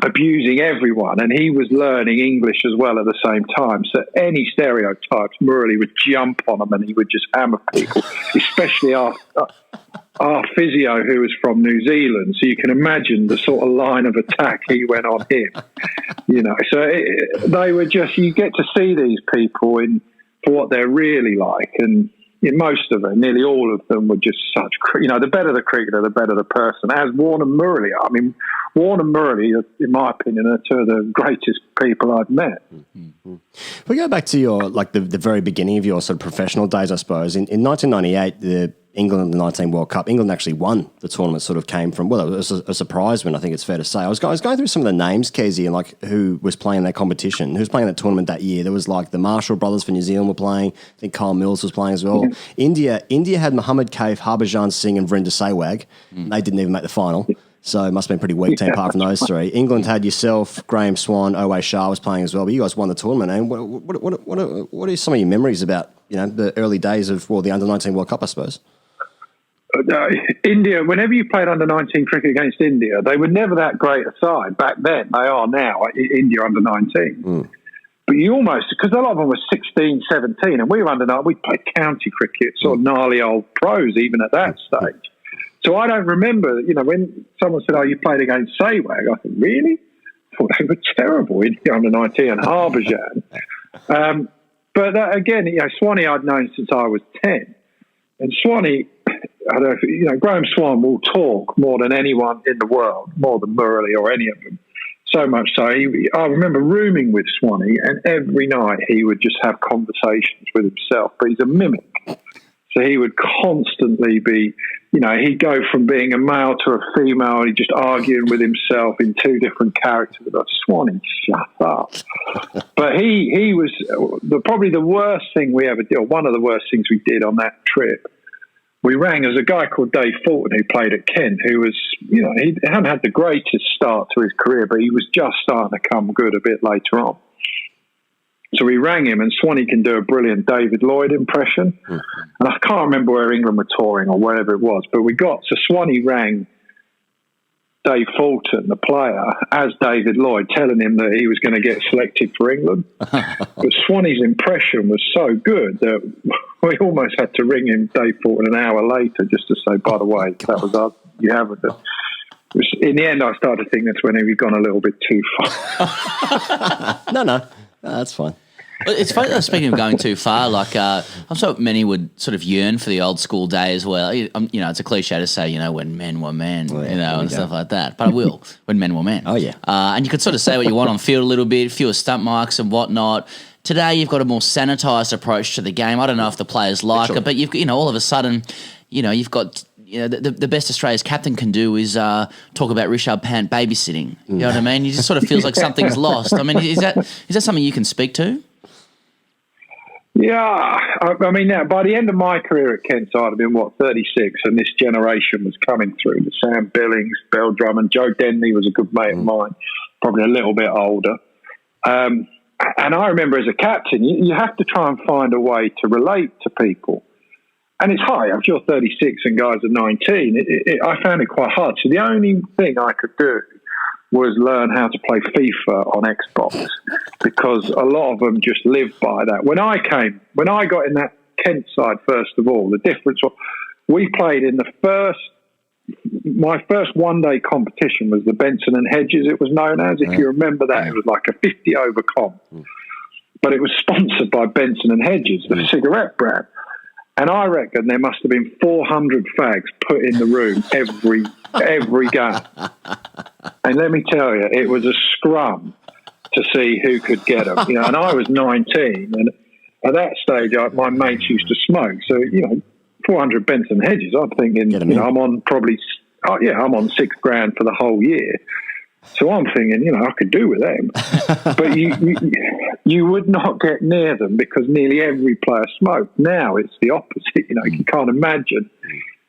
abusing everyone, and he was learning English as well at the same time. So any stereotypes, Murali would jump on them and he would just hammer people, especially our physio who was from New Zealand. So you can imagine the sort of line of attack he went on him. So they were just, you get to see these people for what they're really like, and most of them, nearly all of them, were just such, the better the cricketer, the better the person, as Warne and Murali are. I mean, Warne and Murali, in my opinion, are two of the greatest people I've met. Mm-hmm. If we go back to your, the very beginning of your sort of professional days, I suppose, in 1998, the England under 19 World Cup, England actually won the tournament, sort of came from, well, it was a surprise win, I think it's fair to say. I was going through some of the names, Kezzy, and who was playing that competition, who was playing that tournament that year. There was the Marshall brothers for New Zealand were playing. I think Kyle Mills was playing as well. Mm-hmm. India had Mohammad Kaif, Harbhajan Singh and Vrinder Sehwag. They didn't even make the final. So it must have been a pretty weak team apart from those three. England had yourself, Graham Swan, Owe Shah was playing as well, but you guys won the tournament. And what are some of your memories about, the early days of, the under-19 World Cup, I suppose? India, whenever you played under-19 cricket against India, they were never that great a side back then. They are now, India under-19. Mm. But you almost, because a lot of them were 16, 17, and we were under-19, we played county cricket, sort of gnarly old pros even at that stage. So I don't remember, when someone said, you played against Sehwag, I thought, really? I thought they were terrible, India under-19 and Harbhajan. But again, Swanee I'd known since I was 10. And Swanee, I don't know, Graham Swan will talk more than anyone in the world, more than Murali or any of them. So much so, I remember rooming with Swanee, and every night he would just have conversations with himself. But he's a mimic, so he would constantly be, he'd go from being a male to a female, and he'd just arguing with himself in two different characters. But Swanee, shut up. But he was probably the worst thing we ever did, or one of the worst things we did on that trip. We rang as a guy called Dave Fulton who played at Kent, who was, he hadn't had the greatest start to his career, but he was just starting to come good a bit later on. So we rang him, and Swanee can do a brilliant David Lloyd impression. Mm-hmm. And I can't remember where England were touring or wherever it was, but so Swanee rang Dave Fulton, the player, as David Lloyd, telling him that he was going to get selected for England. But Swanee's impression was so good that we almost had to ring him, Dave Fulton, an hour later just to say, by the way, that was us. You haven't. In the end, I started to think that's when we'd gone a little bit too far. No, that's fine. Well, it's funny, speaking of going too far, like I'm sure many would sort of yearn for the old school day as well. It's a cliche to say, when men were men, and stuff like that. But I will, when men were men. Oh, yeah. And you could sort of say what you want on field a little bit, fewer stump marks and whatnot. Today, you've got a more sanitised approach to the game. I don't know if the players like it, but you've all of a sudden, you've got. The best Australia's captain can do is talk about Richard Pant babysitting. You know what I mean? It just sort of feels like something's lost. I mean, is that something you can speak to? Yeah, I mean, now by the end of my career at Kent, I'd have been 36, and this generation was coming through. The Sam Billings, Bell Drummond, Joe Denley was a good mate of mine, probably a little bit older. And I remember as a captain, you have to try and find a way to relate to people. And it's hard. If you're 36 and guys are 19, I found it quite hard. So the only thing I could do was learn how to play FIFA on Xbox, because a lot of them just lived by that. When I got in that Kent side, first of all, the difference was we played in my first one-day competition was the Benson and Hedges, it was known as. If you remember that, it was like a 50-over comp. But it was sponsored by Benson and Hedges, the cigarette brand. And I reckon there must have been 400 fags put in the room every game. And let me tell you, it was a scrum to see who could get them. And I was 19, and at that stage, my mates used to smoke. So 400 Benson Hedges. I'm thinking, I'm on probably, I'm on $6,000 for the whole year. So I'm thinking, I could do with them. But you would not get near them because nearly every player smoked. Now it's the opposite. You can't imagine.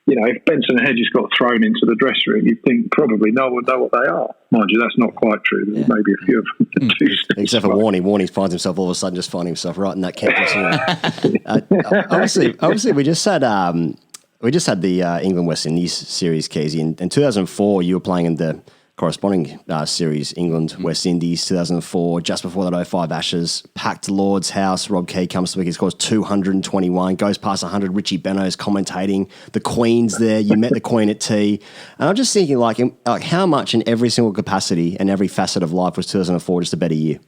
If Benson and Hedges got thrown into the dressing room, you'd think probably no one would know what they are. Mind you, that's not quite true. There's maybe a few of them that do. Except for Warney. Warney finds himself all of a sudden just finding himself right in that camp dressing room. Obviously, we just had the England West Indies series, Casey. In 2004, you were playing in the corresponding series, England, West Indies, 2004, just before that 05 Ashes, packed Lord's house. Rob Key comes to the wicket, he scores 221, goes past 100. Richie Benaud's commentating. The Queen's there. You met the Queen at tea. And I'm just thinking, like how much in every single capacity and every facet of life was 2004 just a better year?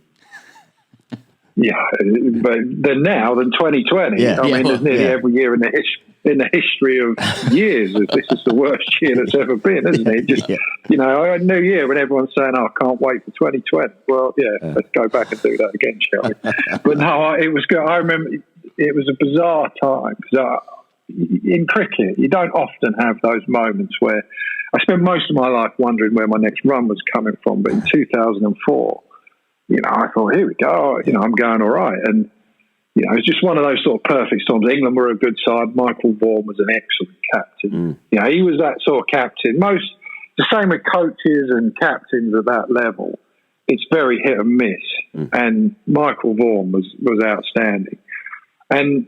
Yeah, but than 2020. Yeah. I mean, there's nearly every year in the history of years. This is the worst year that's ever been, isn't it? Just I New Year when everyone's saying, "Oh, I can't wait for 2020." Well, let's go back and do that again, shall we? But no, it was good. I remember it was a bizarre time because in cricket, you don't often have those moments where I spent most of my life wondering where my next run was coming from. But in 2004. I thought, here we go. I'm going all right. And, it's just one of those sort of perfect storms. England were a good side. Michael Vaughan was an excellent captain. He was that sort of captain. The same with coaches and captains at that level. It's very hit and miss. And Michael Vaughan was outstanding. And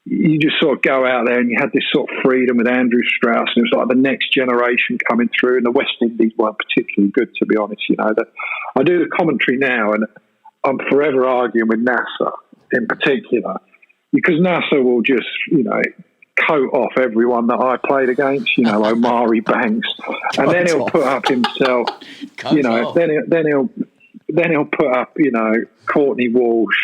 you just sort of go out there and you had this sort of freedom with Andrew Strauss, and it was like the next generation coming through, and the West Indies weren't particularly good, to be honest. I do the commentary now, and I'm forever arguing with Nasser in particular, because Nasser will just, coat off everyone that I played against, Omari Banks, and then he'll put up himself, then he'll put up, Courtney Walsh,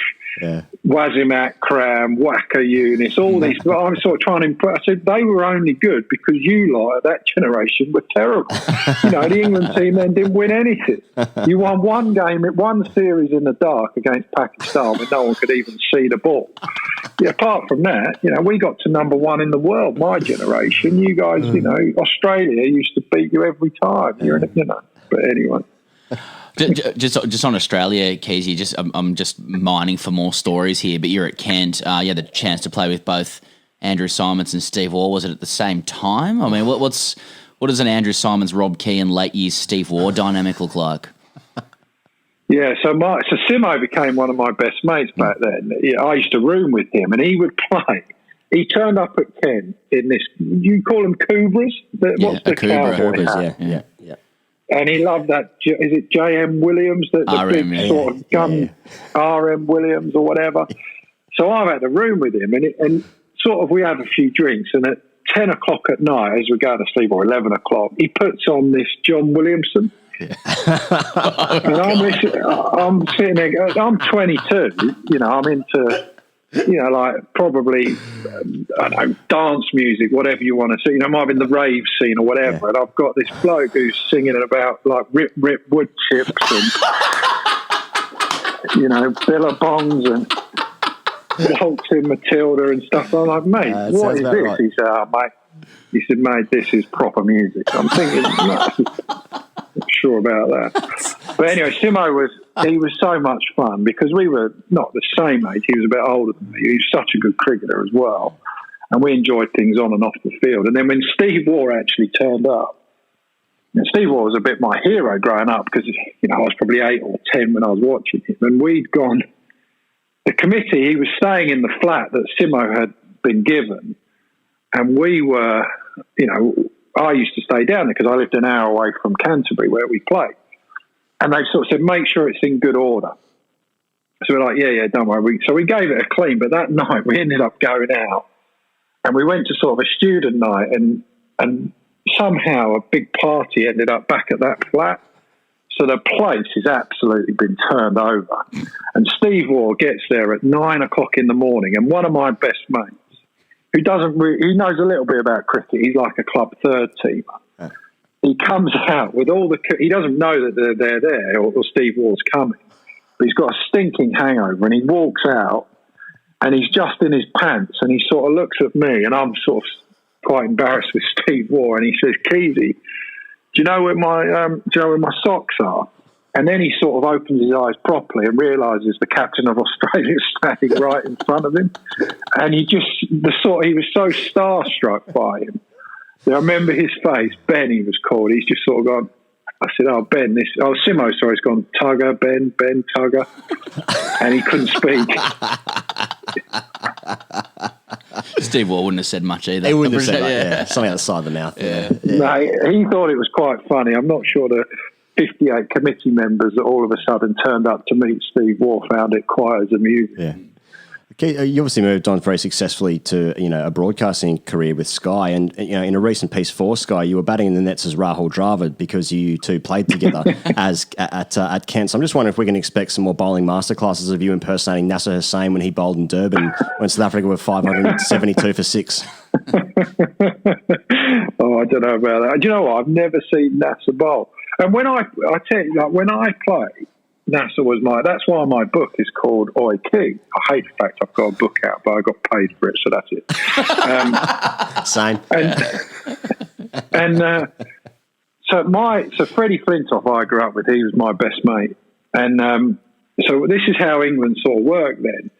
Wasim Akram, Waka Yunus, all these. I was sort of trying to impress. I said they were only good because you lot, that generation, were terrible. The England team then didn't win anything. You won one series in the dark against Pakistan when no one could even see the ball. Apart from that, we got to number one in the world, my generation. You guys, Australia used to beat you every time. But anyway. Just on Australia, Keezy, I'm just mining for more stories here, but you're at Kent. You had the chance to play with both Andrew Simons and Steve Waugh. Was it at the same time? I mean, what does an Andrew Simons, Rob Key and late years Steve Waugh dynamic look like? Yeah, so Simo became one of my best mates back then. I used to room with him, and he would play. He turned up at Kent in this, you call them Cobras? What's the cowboy hat? Yeah. And he loved that. Is it J.M. Williams, the RM, big sort of gun, R.M. Williams or whatever? So I'm at the room with him, and sort of we have a few drinks, and at 10 o'clock at night, as we're going to sleep, or 11 o'clock, he puts on this John Williamson. And I'm sitting there, I'm 22, I'm into, like probably, I don't know, dance music, whatever you want to see. It might be in the rave scene or whatever. And I've got this bloke who's singing about like Rip Wood Chips and, Billabongs and Waltzing Matilda and stuff. I'm like, mate, what is this? Right. He said, mate, this is proper music. I'm thinking, not sure about that. But anyway, Simo was so much fun because we were not the same age. He was a bit older than me. He was such a good cricketer as well. And we enjoyed things on and off the field. And then when Steve Waugh actually turned up, and Steve Waugh was a bit my hero growing up because, I was probably 8 or 10 when I was watching him. And we'd gone, the committee, he was staying in the flat that Simo had been given. And we were, I used to stay down there because I lived an hour away from Canterbury where we played. And they sort of said, make sure it's in good order. So we're like, yeah, don't worry. So we gave it a clean, but that night we ended up going out and we went to sort of a student night and somehow a big party ended up back at that flat. So the place has absolutely been turned over. And Steve Waugh gets there at 9 o'clock in the morning, and one of my best mates, who he knows a little bit about cricket, he's like a club third teamer. He comes out with he doesn't know that they're there or Steve Waugh's coming, but he's got a stinking hangover and he walks out and he's just in his pants and he sort of looks at me and I'm sort of quite embarrassed with Steve Waugh and he says, Keezy, do you know where my socks are? And then he sort of opens his eyes properly and realises the captain of Australia is standing right in front of him. And he was so starstruck by him. I remember his face, Ben, he was called. He's just sort of gone, I said, Ben, Simo, sorry, he's gone, Tugger, Ben, Tugger. And he couldn't speak. Steve Waugh wouldn't have said much either. He wouldn't have said something outside the mouth. Yeah. No, he thought it was quite funny. I'm not sure the 58 committee members that all of a sudden turned up to meet Steve Waugh found it quite as amusing. Yeah. Okay, you obviously moved on very successfully to a broadcasting career with Sky, and in a recent piece for Sky, you were batting in the nets as Rahul Dravid because you two played together at Kent. So I'm just wondering if we can expect some more bowling masterclasses of you impersonating Nasser Hussein when he bowled in Durban when South Africa were 572 for 6. I don't know about that. Do you know what? I've never seen Nasser bowl, and when I tell you, like when I played, Nasser was that's why my book is called Oi Key. I hate the fact I've got a book out, but I got paid for it, so that's it. Same. So Freddie Flintoff, I grew up with, he was my best mate. And so this is how England sort of worked then.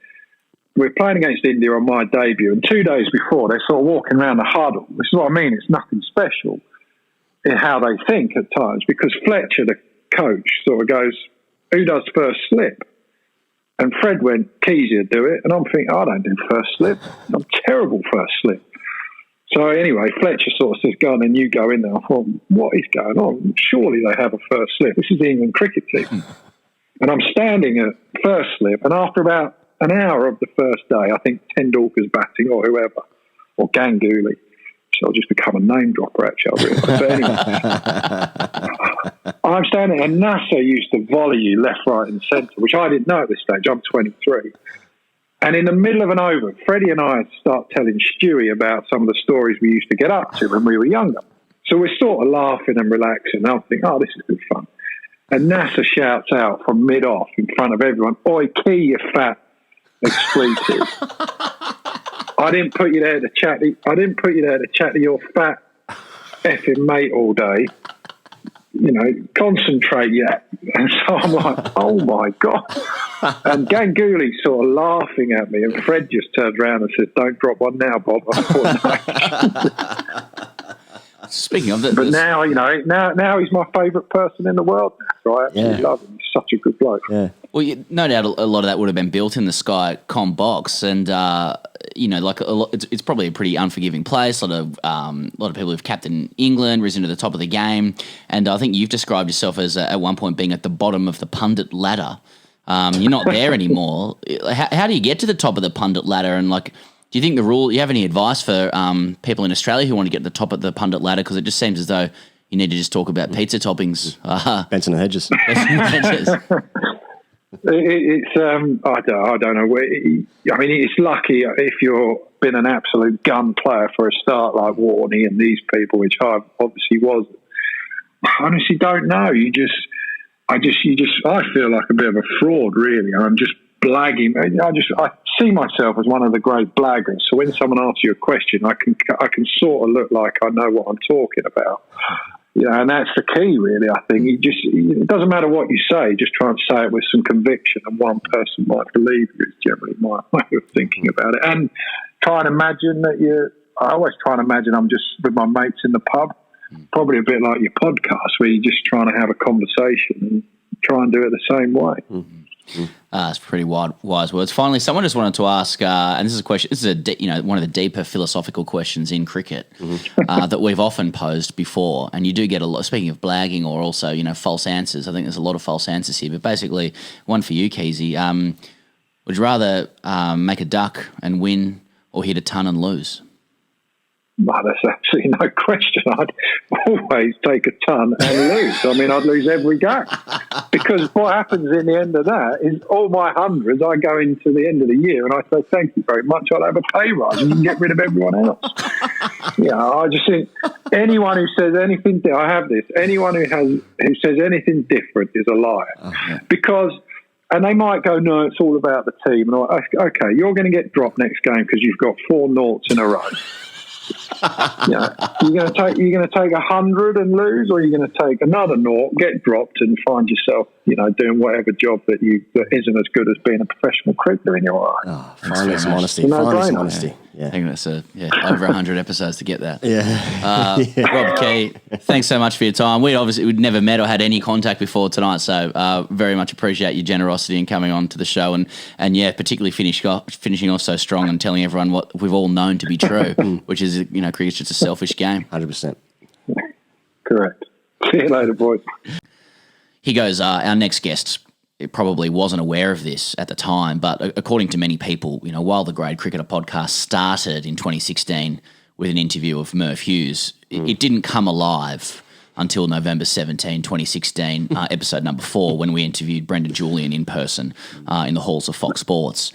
We're playing against India on my debut, and 2 days before, they're sort of walking around the huddle. This is what I mean, it's nothing special in how they think at times, because Fletcher, the coach, sort of goes, who does first slip? And Fred went, Keezy would do it. And I'm thinking, I don't do first slip. I'm terrible first slip. So anyway, Fletcher sort of says, go on, and you go in there. I thought, what is going on? Surely they have a first slip. This is the England cricket team. And I'm standing at first slip, and after about an hour of the first day, I think Tendulkar's batting or whoever, or Ganguly. So I'll just become a name dropper, actually. But anyway, I'm standing, and Nasser used to volley you left, right, and centre, which I didn't know at this stage. I'm 23. And in the middle of an over, Freddie and I start telling Stewie about some of the stories we used to get up to when we were younger. So we're sort of laughing and relaxing. And I'm thinking, this is good fun. And Nasser shouts out from mid-off in front of everyone, Oi, Key, you fat expletive. I didn't put you there to chat to your fat effing mate all day. Concentrate yet. And so I'm like, oh my God. And Ganguly's sort of laughing at me, and Fred just turns around and says, don't drop one now, Bob. I thought, no. Speaking of that, but now he's my favourite person in the world. So I absolutely love him. He's such a good bloke. Yeah. Well, no doubt a lot of that would have been built in the Sky comm box, and it's probably a pretty unforgiving place. A lot of people who've captained England, risen to the top of the game, and I think you've described yourself as at one point being at the bottom of the pundit ladder. You're not there anymore. How do you get to the top of the pundit ladder? And Do you think you have any advice for people in Australia who want to get to the top of the pundit ladder? Because it just seems as though you need to just talk about pizza toppings. Benson and Hedges. It's I don't know. I mean, it's lucky if you're been an absolute gun player for a start like Warney and these people, which I obviously was. I honestly don't know. I feel like a bit of a fraud, really. I'm just blagging. I see myself as one of the great blaggers. So when someone asks you a question, I can sort of look like I know what I'm talking about. Yeah, and that's the key, really. I think it doesn't matter what you say, just try and say it with some conviction, and one person might believe you. Is generally my way of thinking about it. And try and imagine that I always try and imagine I'm just with my mates in the pub, probably a bit like your podcast, where you're just trying to have a conversation and try and do it the same way. It's pretty wise words. Finally, someone just wanted to ask, and this is a question. This is one of the deeper philosophical questions in cricket that we've often posed before, and you do get a lot. Speaking of blagging, or also false answers, I think there's a lot of false answers here. But basically, one for you, Keezy. Would you rather make a duck and win, or hit a ton and lose? Well, there's absolutely no question. I'd always take a ton and lose. I mean, I'd lose every game. Because what happens in the end of that is all my hundreds, I go into the end of the year and I say, thank you very much, I'll have a pay rise and you can get rid of everyone else. I just think anyone who says anything, I have this, anyone who says anything different is a liar. Because... And they might go, no, it's all about the team. And okay, you're going to get dropped next game because you've got 4 noughts in a row. You're going to take 100 and lose, or you're going to take another nought, get dropped, and find yourself, doing whatever job that isn't as good as being a professional cricketer in your life. Finally, some honesty. Yeah. I think that's over 100 episodes to get that. Yeah. Rob Key, thanks so much for your time. We'd never met or had any contact before tonight, so very much appreciate your generosity in coming on to the show, and particularly finishing off so strong and telling everyone what we've all known to be true, which is cricket's just a selfish game. 100%. Correct. See you later, boys. He goes, our next guest probably wasn't aware of this at the time, but according to many people, while the Grade Cricketer podcast started in 2016 with an interview of Murph Hughes, it didn't come alive until November 17, 2016, episode number 4, when we interviewed Brendon Julian in person in the halls of Fox Sports,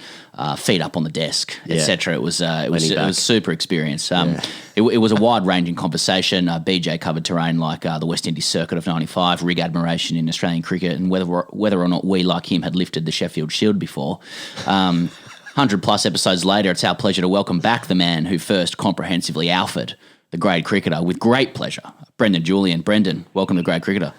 feet up on the desk, etc. It was super experience. It was a wide-ranging conversation. BJ covered terrain like the West Indies circuit of '95, rig admiration in Australian cricket, and whether or not we, like him, had lifted the Sheffield Shield before. 100-plus episodes later, it's our pleasure to welcome back the man who first comprehensively alphaed the Grade Cricketer with great pleasure, Brendon Julian. Brendon, welcome to Grade Cricketer.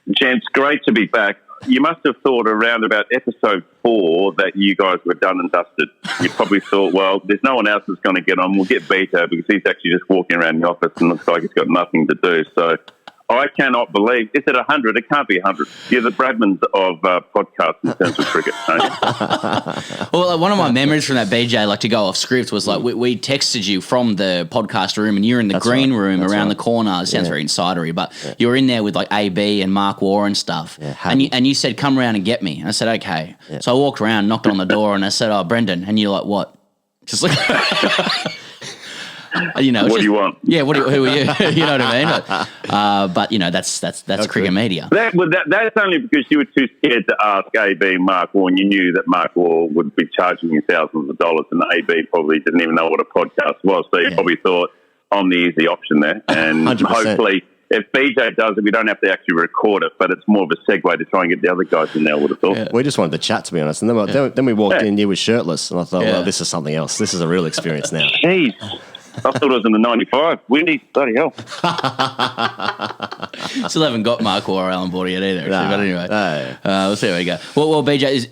Gents, great to be back. You must have thought around about episode 4 that you guys were done and dusted. You probably thought, well, there's no one else that's going to get on. We'll get Beto because he's actually just walking around the office and looks like he's got nothing to do. So I cannot believe, is it 100? It can't be 100. You're the Bradmans of podcasts in terms of cricket, aren't you? Well, one of my memories from that, BJ, to go off script, was we texted you from the podcast room, and you're in the green room around the corner. It sounds very insidery, but you were in there with AB and Mark Waugh and stuff. Yeah, and you said, come around and get me. And I said, okay. Yeah. So I walked around, knocked on the door, and I said, oh, Brendon. And you're like, what? Just like... what do you want? Yeah, who are you? You know what I mean? But that's cricket media. That's only because you were too scared to ask AB Mark Waugh, and you knew that Mark Waugh would be charging you thousands of dollars, and AB probably didn't even know what a podcast was, so you probably thought, I'm the easy option there. And 100%. Hopefully, if BJ does it, we don't have to actually record it, but it's more of a segue to try and get the other guys in there, I would have thought. Yeah. We just wanted to chat, to be honest. And then we walked in, you were shirtless, and I thought, well, this is something else. This is a real experience now. Jeez. I thought it was in the 95. Windy, bloody hell. Still haven't got Mark or Alan Border yet either. But anyway, we'll see how we go. Well, BJ,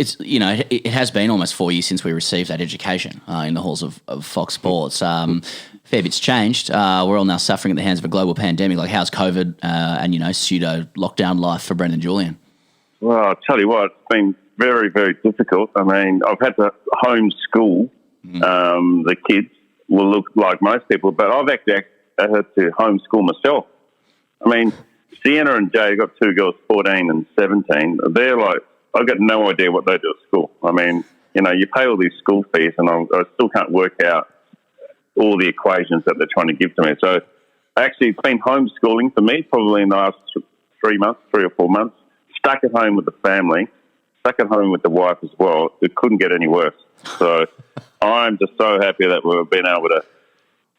it has been almost 4 years since we received that education in the halls of Fox Sports. Fair bit's changed. We're all now suffering at the hands of a global pandemic. How's COVID and pseudo lockdown life for Brendon Julian? Well, I'll tell you what, it's been very, very difficult. I mean, I've had to homeschool the kids. Will look like most people, but I've actually had to homeschool myself. I mean, Sienna and Jay, got 2 girls, 14 and 17. They're I've got no idea what they do at school. I mean, you pay all these school fees, and I still can't work out all the equations that they're trying to give to me. So actually, it's been homeschooling for me probably in the last 3 or 4 months. Stuck at home with the family, stuck at home with the wife as well. It couldn't get any worse. So I'm just so happy that we've been able to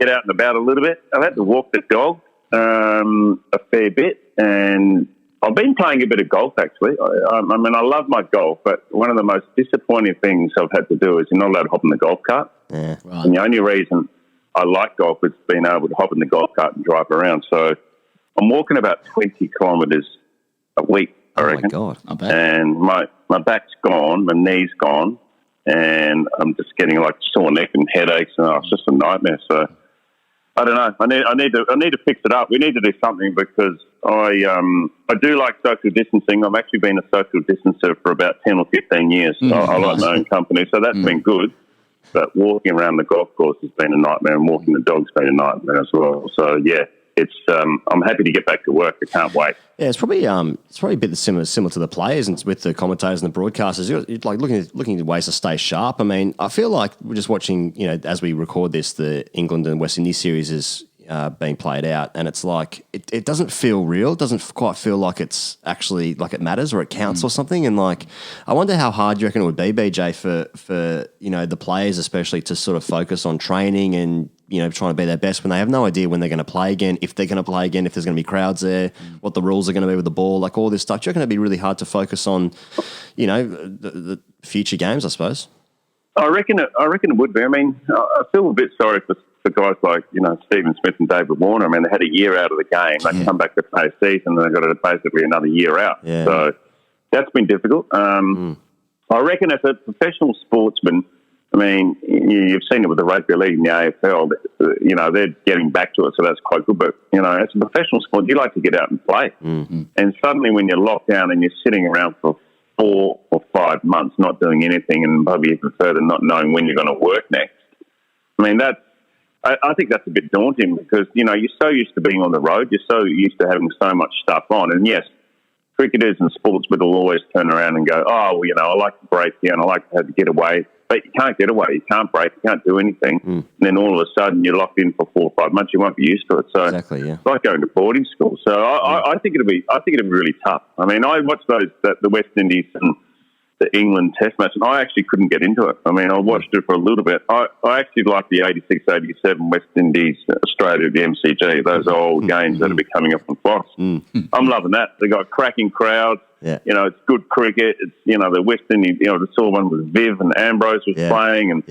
get out and about a little bit. I've had to walk the dog a fair bit, and I've been playing a bit of golf, actually. I mean, I love my golf, but one of the most disappointing things I've had to do is you're not allowed to hop in the golf cart. Yeah, right. And the only reason I like golf is being able to hop in the golf cart and drive around. So I'm walking about 20 kilometres a week, I reckon. Oh, my God. I bet. And my back's gone, my knee's gone, and I'm just getting like sore neck and headaches, and it's just a nightmare. So I don't know. I need to fix it up. We need to do something because I do like social distancing. I've actually been a social distancer for about 10 or 15 years. I like my own company, so that's been good. But walking around the golf course has been a nightmare, and walking the dog's been a nightmare as well. So yeah, it's I'm happy to get back to work. I can't wait. Yeah, it's probably a bit similar to the players and with the commentators and the broadcasters. You're like looking at ways to stay sharp. I mean, I feel like we're just watching. As we record this, the England and West Indies series is being played out, and it's like it doesn't feel real. It doesn't quite feel like it's actually like it matters or it counts or something. And like, I wonder how hard you reckon it would be, BJ, for the players especially to sort of focus on training and trying to be their best when they have no idea when they're going to play again, if they're going to play again, if there's going to be crowds there, what the rules are going to be with the ball, like all this stuff. Do you reckon it'd be really hard to focus on, the future games, I suppose? I reckon it would be. I mean, I feel a bit sorry for guys like, Stephen Smith and David Warner. I mean, they had a year out of the game. They come back to play a season and they've got basically another year out. Yeah. So that's been difficult. I reckon as a professional sportsman, I mean, you've seen it with the rugby league and the AFL, they're getting back to it, so that's quite good. But, as a professional sport, you like to get out and play. Mm-hmm. And suddenly when you're locked down and you're sitting around for 4 or 5 months not doing anything, and probably even further not knowing when you're going to work next, I mean, I think that's a bit daunting because, you're so used to being on the road, you're so used to having so much stuff on. And yes, cricketers and sportsmen will always turn around and go, I like to break here and I like to have to get away. But you can't get away, you can't break, you can't do anything. And then all of a sudden you're locked in for 4 or 5 months, you won't be used to it. So exactly, yeah. It's like going to boarding school. So I think it'll be really tough. I mean, I watched the West Indies and the England Test match, and I actually couldn't get into it. I mean, I watched it for a little bit. I actually like the 86-87 West Indies Australia at the MCG, those old games that will be coming up on Fox. I'm loving that. They got cracking crowds. Yeah. It's good cricket. It's, the West Indies, the saw one was Viv and Ambrose was playing, and,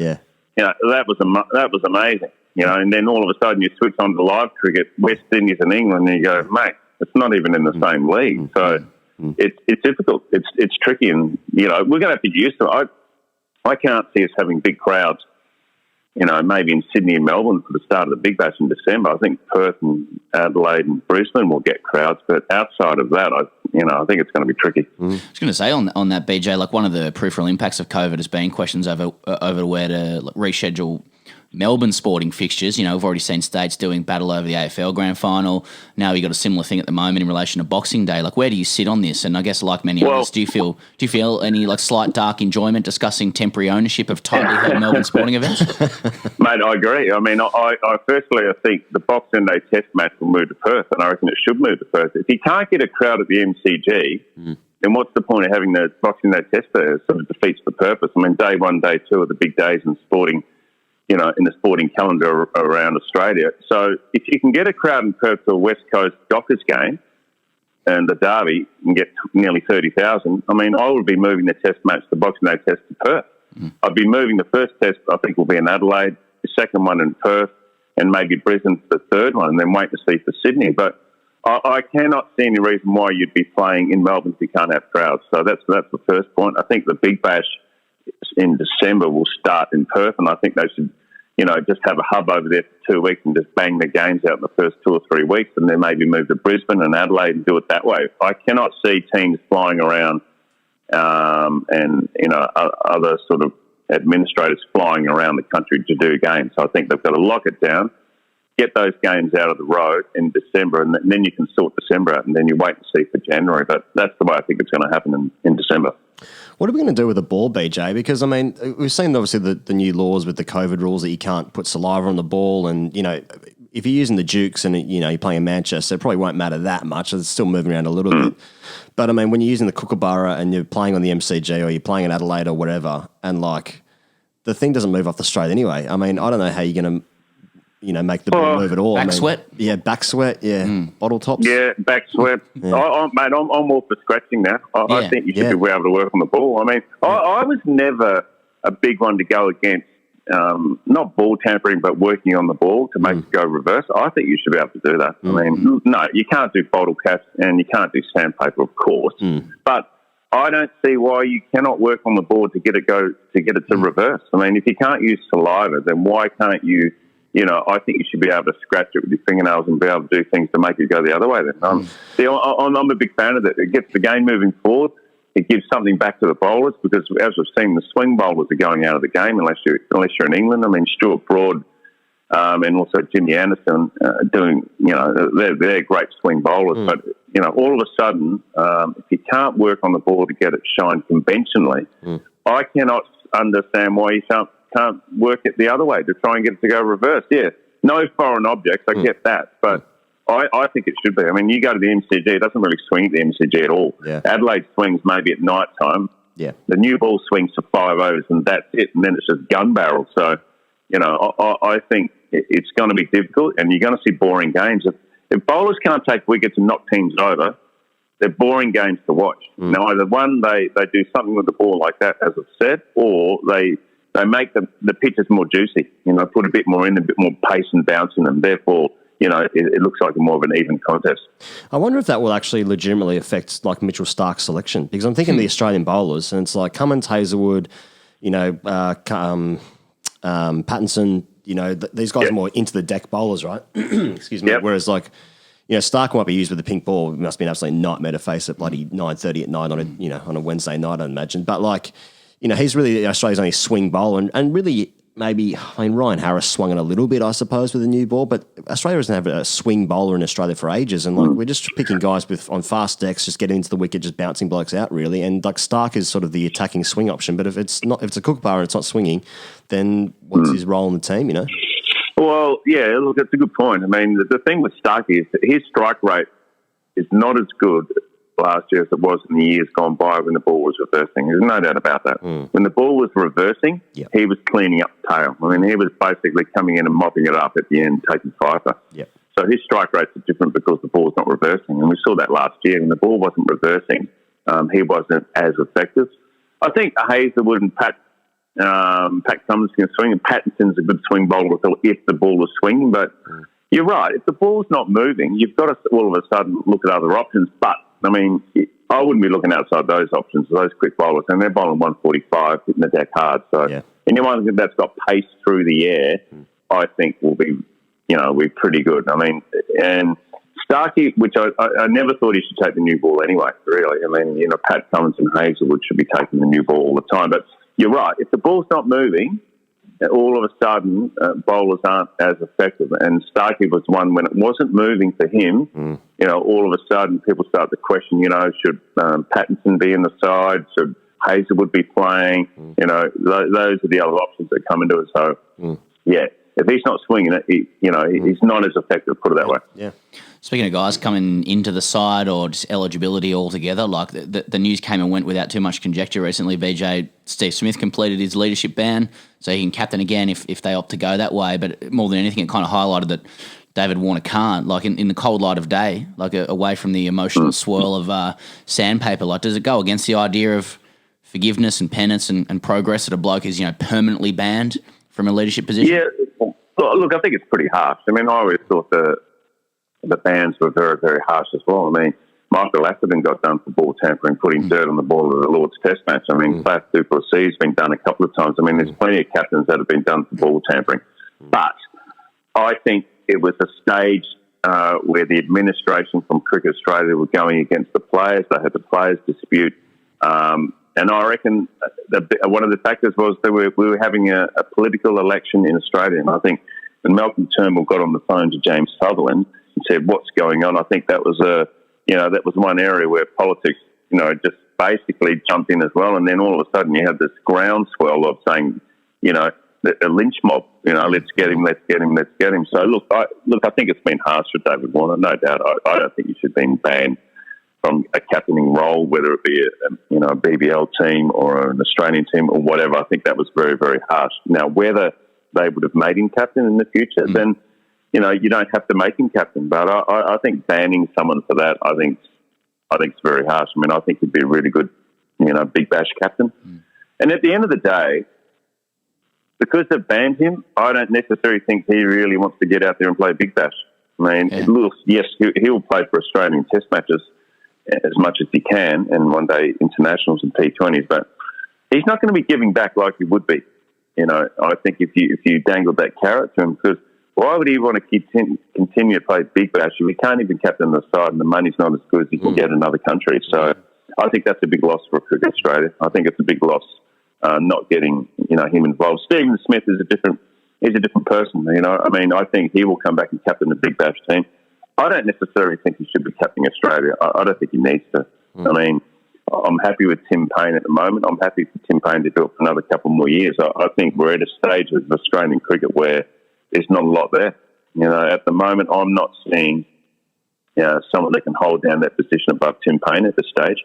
that was amazing. And then all of a sudden you switch on to live cricket, West Indies and England, and you go, mate, it's not even in the same league. So it's difficult. It's tricky, and, we're going to have to get used to it. I can't see us having big crowds, maybe in Sydney and Melbourne for the start of the Big Bash in December. I think Perth and Adelaide and Brisbane will get crowds, but outside of that, I think it's going to be tricky. I was going to say on that, BJ, like one of the peripheral impacts of COVID has been questions over where to reschedule Melbourne sporting fixtures. We've already seen states doing battle over the AFL Grand Final. Now you've got a similar thing at the moment in relation to Boxing Day. Like, where do you sit on this? And I guess, like many others, do you feel any like slight dark enjoyment discussing temporary ownership of tightly held Melbourne sporting events? Mate, I agree. I mean, I think the Boxing Day Test match will move to Perth, and I reckon it should move to Perth. If you can't get a crowd at the MCG, then what's the point of having the Boxing Day Test there? It sort of defeats the purpose. I mean, day 1, day 2 are the big days in sporting. In the sporting calendar around Australia. So if you can get a crowd in Perth to a West Coast Dockers game and the Derby and get nearly 30,000, I mean, I would be moving the Test match, the Boxing Day Test, to Perth. I'd be moving the first Test, I think, will be in Adelaide, the second one in Perth, and maybe Brisbane for the third one, and then wait to see for Sydney. But I cannot see any reason why you'd be playing in Melbourne if you can't have crowds. So that's the first point. I think the Big Bash in December will start in Perth, and I think they should, just have a hub over there for 2 weeks and just bang the games out in the first 2 or 3 weeks, and then maybe move to Brisbane and Adelaide and do it that way. I cannot see teams flying around and other sort of administrators flying around the country to do games. So I think they've got to lock it down. get those games out of the road in December, and then you can sort December out, and then you wait and see for January. But that's the way I think it's going to happen in December. What are we going to do with the ball, BJ? Because, I mean, we've seen, obviously, the new laws with the COVID rules that you can't put saliva on the ball. And, you know, if you're using the Dukes and, you know, you're playing in Manchester, it probably won't matter that much. It's still moving around a little bit. But, I mean, when you're using the Kookaburra and you're playing on the MCG or you're playing in Adelaide or whatever, and, like, the thing doesn't move off the straight anyway. I mean, I don't know how you're going to, you know, make the ball move at all. Back sweat? Yeah, back sweat, yeah. Bottle tops. Yeah, back sweat. Yeah. I'm all for scratching now. I think you should be able to work on the ball. I mean, I was never a big one to go against, not ball tampering, but working on the ball to make it go reverse. I think you should be able to do that. I mean, no, you can't do bottle caps and you can't do sandpaper, of course. But I don't see why you cannot work on the board to get it to reverse. I mean, if you can't use saliva, then why can't you? You know, I think you should be able to scratch it with your fingernails and be able to do things to make it go the other way. Then, see, I'm a big fan of that. It gets the game moving forward. It gives something back to the bowlers because, as we've seen, the swing bowlers are going out of the game unless you're in England. I mean, Stuart Broad and also Jimmy Anderson doing, you know, they're great swing bowlers. But you know, all of a sudden, if you can't work on the ball to get it shined conventionally, I cannot understand why you can't work it the other way to try and get it to go reverse. Yeah, no foreign objects, I get that, but I think it should be. I mean, you go to the MCG, it doesn't really swing at the MCG at all. Yeah. Adelaide swings maybe at night time. Yeah. The new ball swings for 5 overs and that's it, and then it's just gun barrel. So, you know, I think it's going to be difficult and you're going to see boring games. If bowlers can't take wickets and knock teams over, they're boring games to watch. Now, either one, they do something with the ball like that, as I've said, or they make the pitches more juicy, you know, put a bit more in, a bit more pace and bounce in them. Therefore, you know, it looks like more of an even contest. I wonder if that will actually legitimately affect, like, Mitchell Stark's selection, because I'm thinking the Australian bowlers, and it's like Cummins, Hazelwood, you know, Pattinson, you know, these guys are more into the deck bowlers, right? Excuse me. Whereas, like, you know, Stark might be used with the pink ball. It must be an absolute nightmare to face at bloody 9:30 at night on a Wednesday night, I'd imagine. But, like, you know, he's really Australia's only swing bowler, and really maybe, I mean, Ryan Harris swung it a little bit, I suppose, with the new ball, but Australia doesn't have a swing bowler in Australia for ages, and like we're just picking guys on fast decks, just getting into the wicket, just bouncing blokes out, really. And like Stark is sort of the attacking swing option, but if it's a Kookaburra and it's not swinging, then what's his role in the team? You know? Well, yeah, look, that's a good point. I mean, the thing with Starkey is that his strike rate is not as good last year as it was in the years gone by when the ball was reversing. There's no doubt about that. When the ball was reversing, he was cleaning up the tail. I mean, he was basically coming in and mopping it up at the end, taking fifer. So his strike rates are different because the ball's not reversing. And we saw that last year. When the ball wasn't reversing, he wasn't as effective. I think Hazelwood and Pat Cummins can swing, and Pattinson's a good swing bowler if the ball was swinging. But you're right. If the ball's not moving, you've got to all of a sudden look at other options. But I mean, I wouldn't be looking outside those options, those quick bowlers, and they're bowling 145, hitting the deck hard. So anyone that's got pace through the air, I think will be, you know, be pretty good. I mean, and Starkey, which I never thought he should take the new ball anyway, really. I mean, you know, Pat Cummins and Hazelwood should be taking the new ball all the time. But you're right. If the ball's not moving, all of a sudden, bowlers aren't as effective. And Starkey was one when it wasn't moving for him, you know, all of a sudden people start to question, you know, should Pattinson be in the side? Should Hazelwood be playing? You know, those are the other options that come into it. So, yeah, if he's not swinging it, he's not as effective, put it that way. Yeah. Speaking of guys coming into the side or just eligibility altogether, like the news came and went without too much conjecture recently. BJ, Steve Smith completed his leadership ban, so he can captain again if they opt to go that way. But more than anything, it kind of highlighted that David Warner can't, like in the cold light of day, like away from the emotional swirl of sandpaper. Like, does it go against the idea of forgiveness and penance and progress that a bloke is, you know, permanently banned from a leadership position? Yeah, look, I think it's pretty harsh. I mean, I always thought the bans were very, very harsh as well. I mean, Michael Atherton got done for ball tampering, putting dirt on the ball of the Lord's Test match. I mean, Faf du Plessis has been done a couple of times. I mean, there's plenty of captains that have been done for ball tampering. But I think it was a stage where the administration from Cricket Australia were going against the players. They had the players dispute. And I reckon one of the factors was that we were having a political election in Australia. And I think when Malcolm Turnbull got on the phone to James Sutherland and said, "What's going on?" I think that was that was one area where politics, just basically jumped in as well. And then all of a sudden you had this groundswell of saying, a lynch mob, let's get him. So look, I think it's been harsh for David Warner, no doubt. I don't think he should have been banned from a captaining role, whether it be a BBL team or an Australian team or whatever. I think that was very, very harsh. Now, whether they would have made him captain in the future, then you don't have to make him captain. But I think banning someone for that, I think it's very harsh. I mean, I think he'd be a really good, Big Bash captain. And at the end of the day, because they've banned him, I don't necessarily think he really wants to get out there and play Big Bash. I mean, yes, he'll play for Australian Test matches as much as he can, and one day internationals and T20s, but he's not going to be giving back like he would be. I think if you dangled that carrot to him, because why would he want to continue to play Big Bash if he can't even captain the side and the money's not as good as he can get in another country? So I think that's a big loss for Cricket Australia. I think it's a big loss not getting him involved. Stephen Smith is a different person. I mean, I think he will come back and captain the Big Bash team. I don't necessarily think he should be captaining Australia. I don't think he needs to. I mean, I'm happy with Tim Payne at the moment. I'm happy for Tim Payne to do it for another couple more years. I think we're at a stage of Australian cricket where there's not a lot there. At the moment, I'm not seeing someone that can hold down that position above Tim Payne at this stage.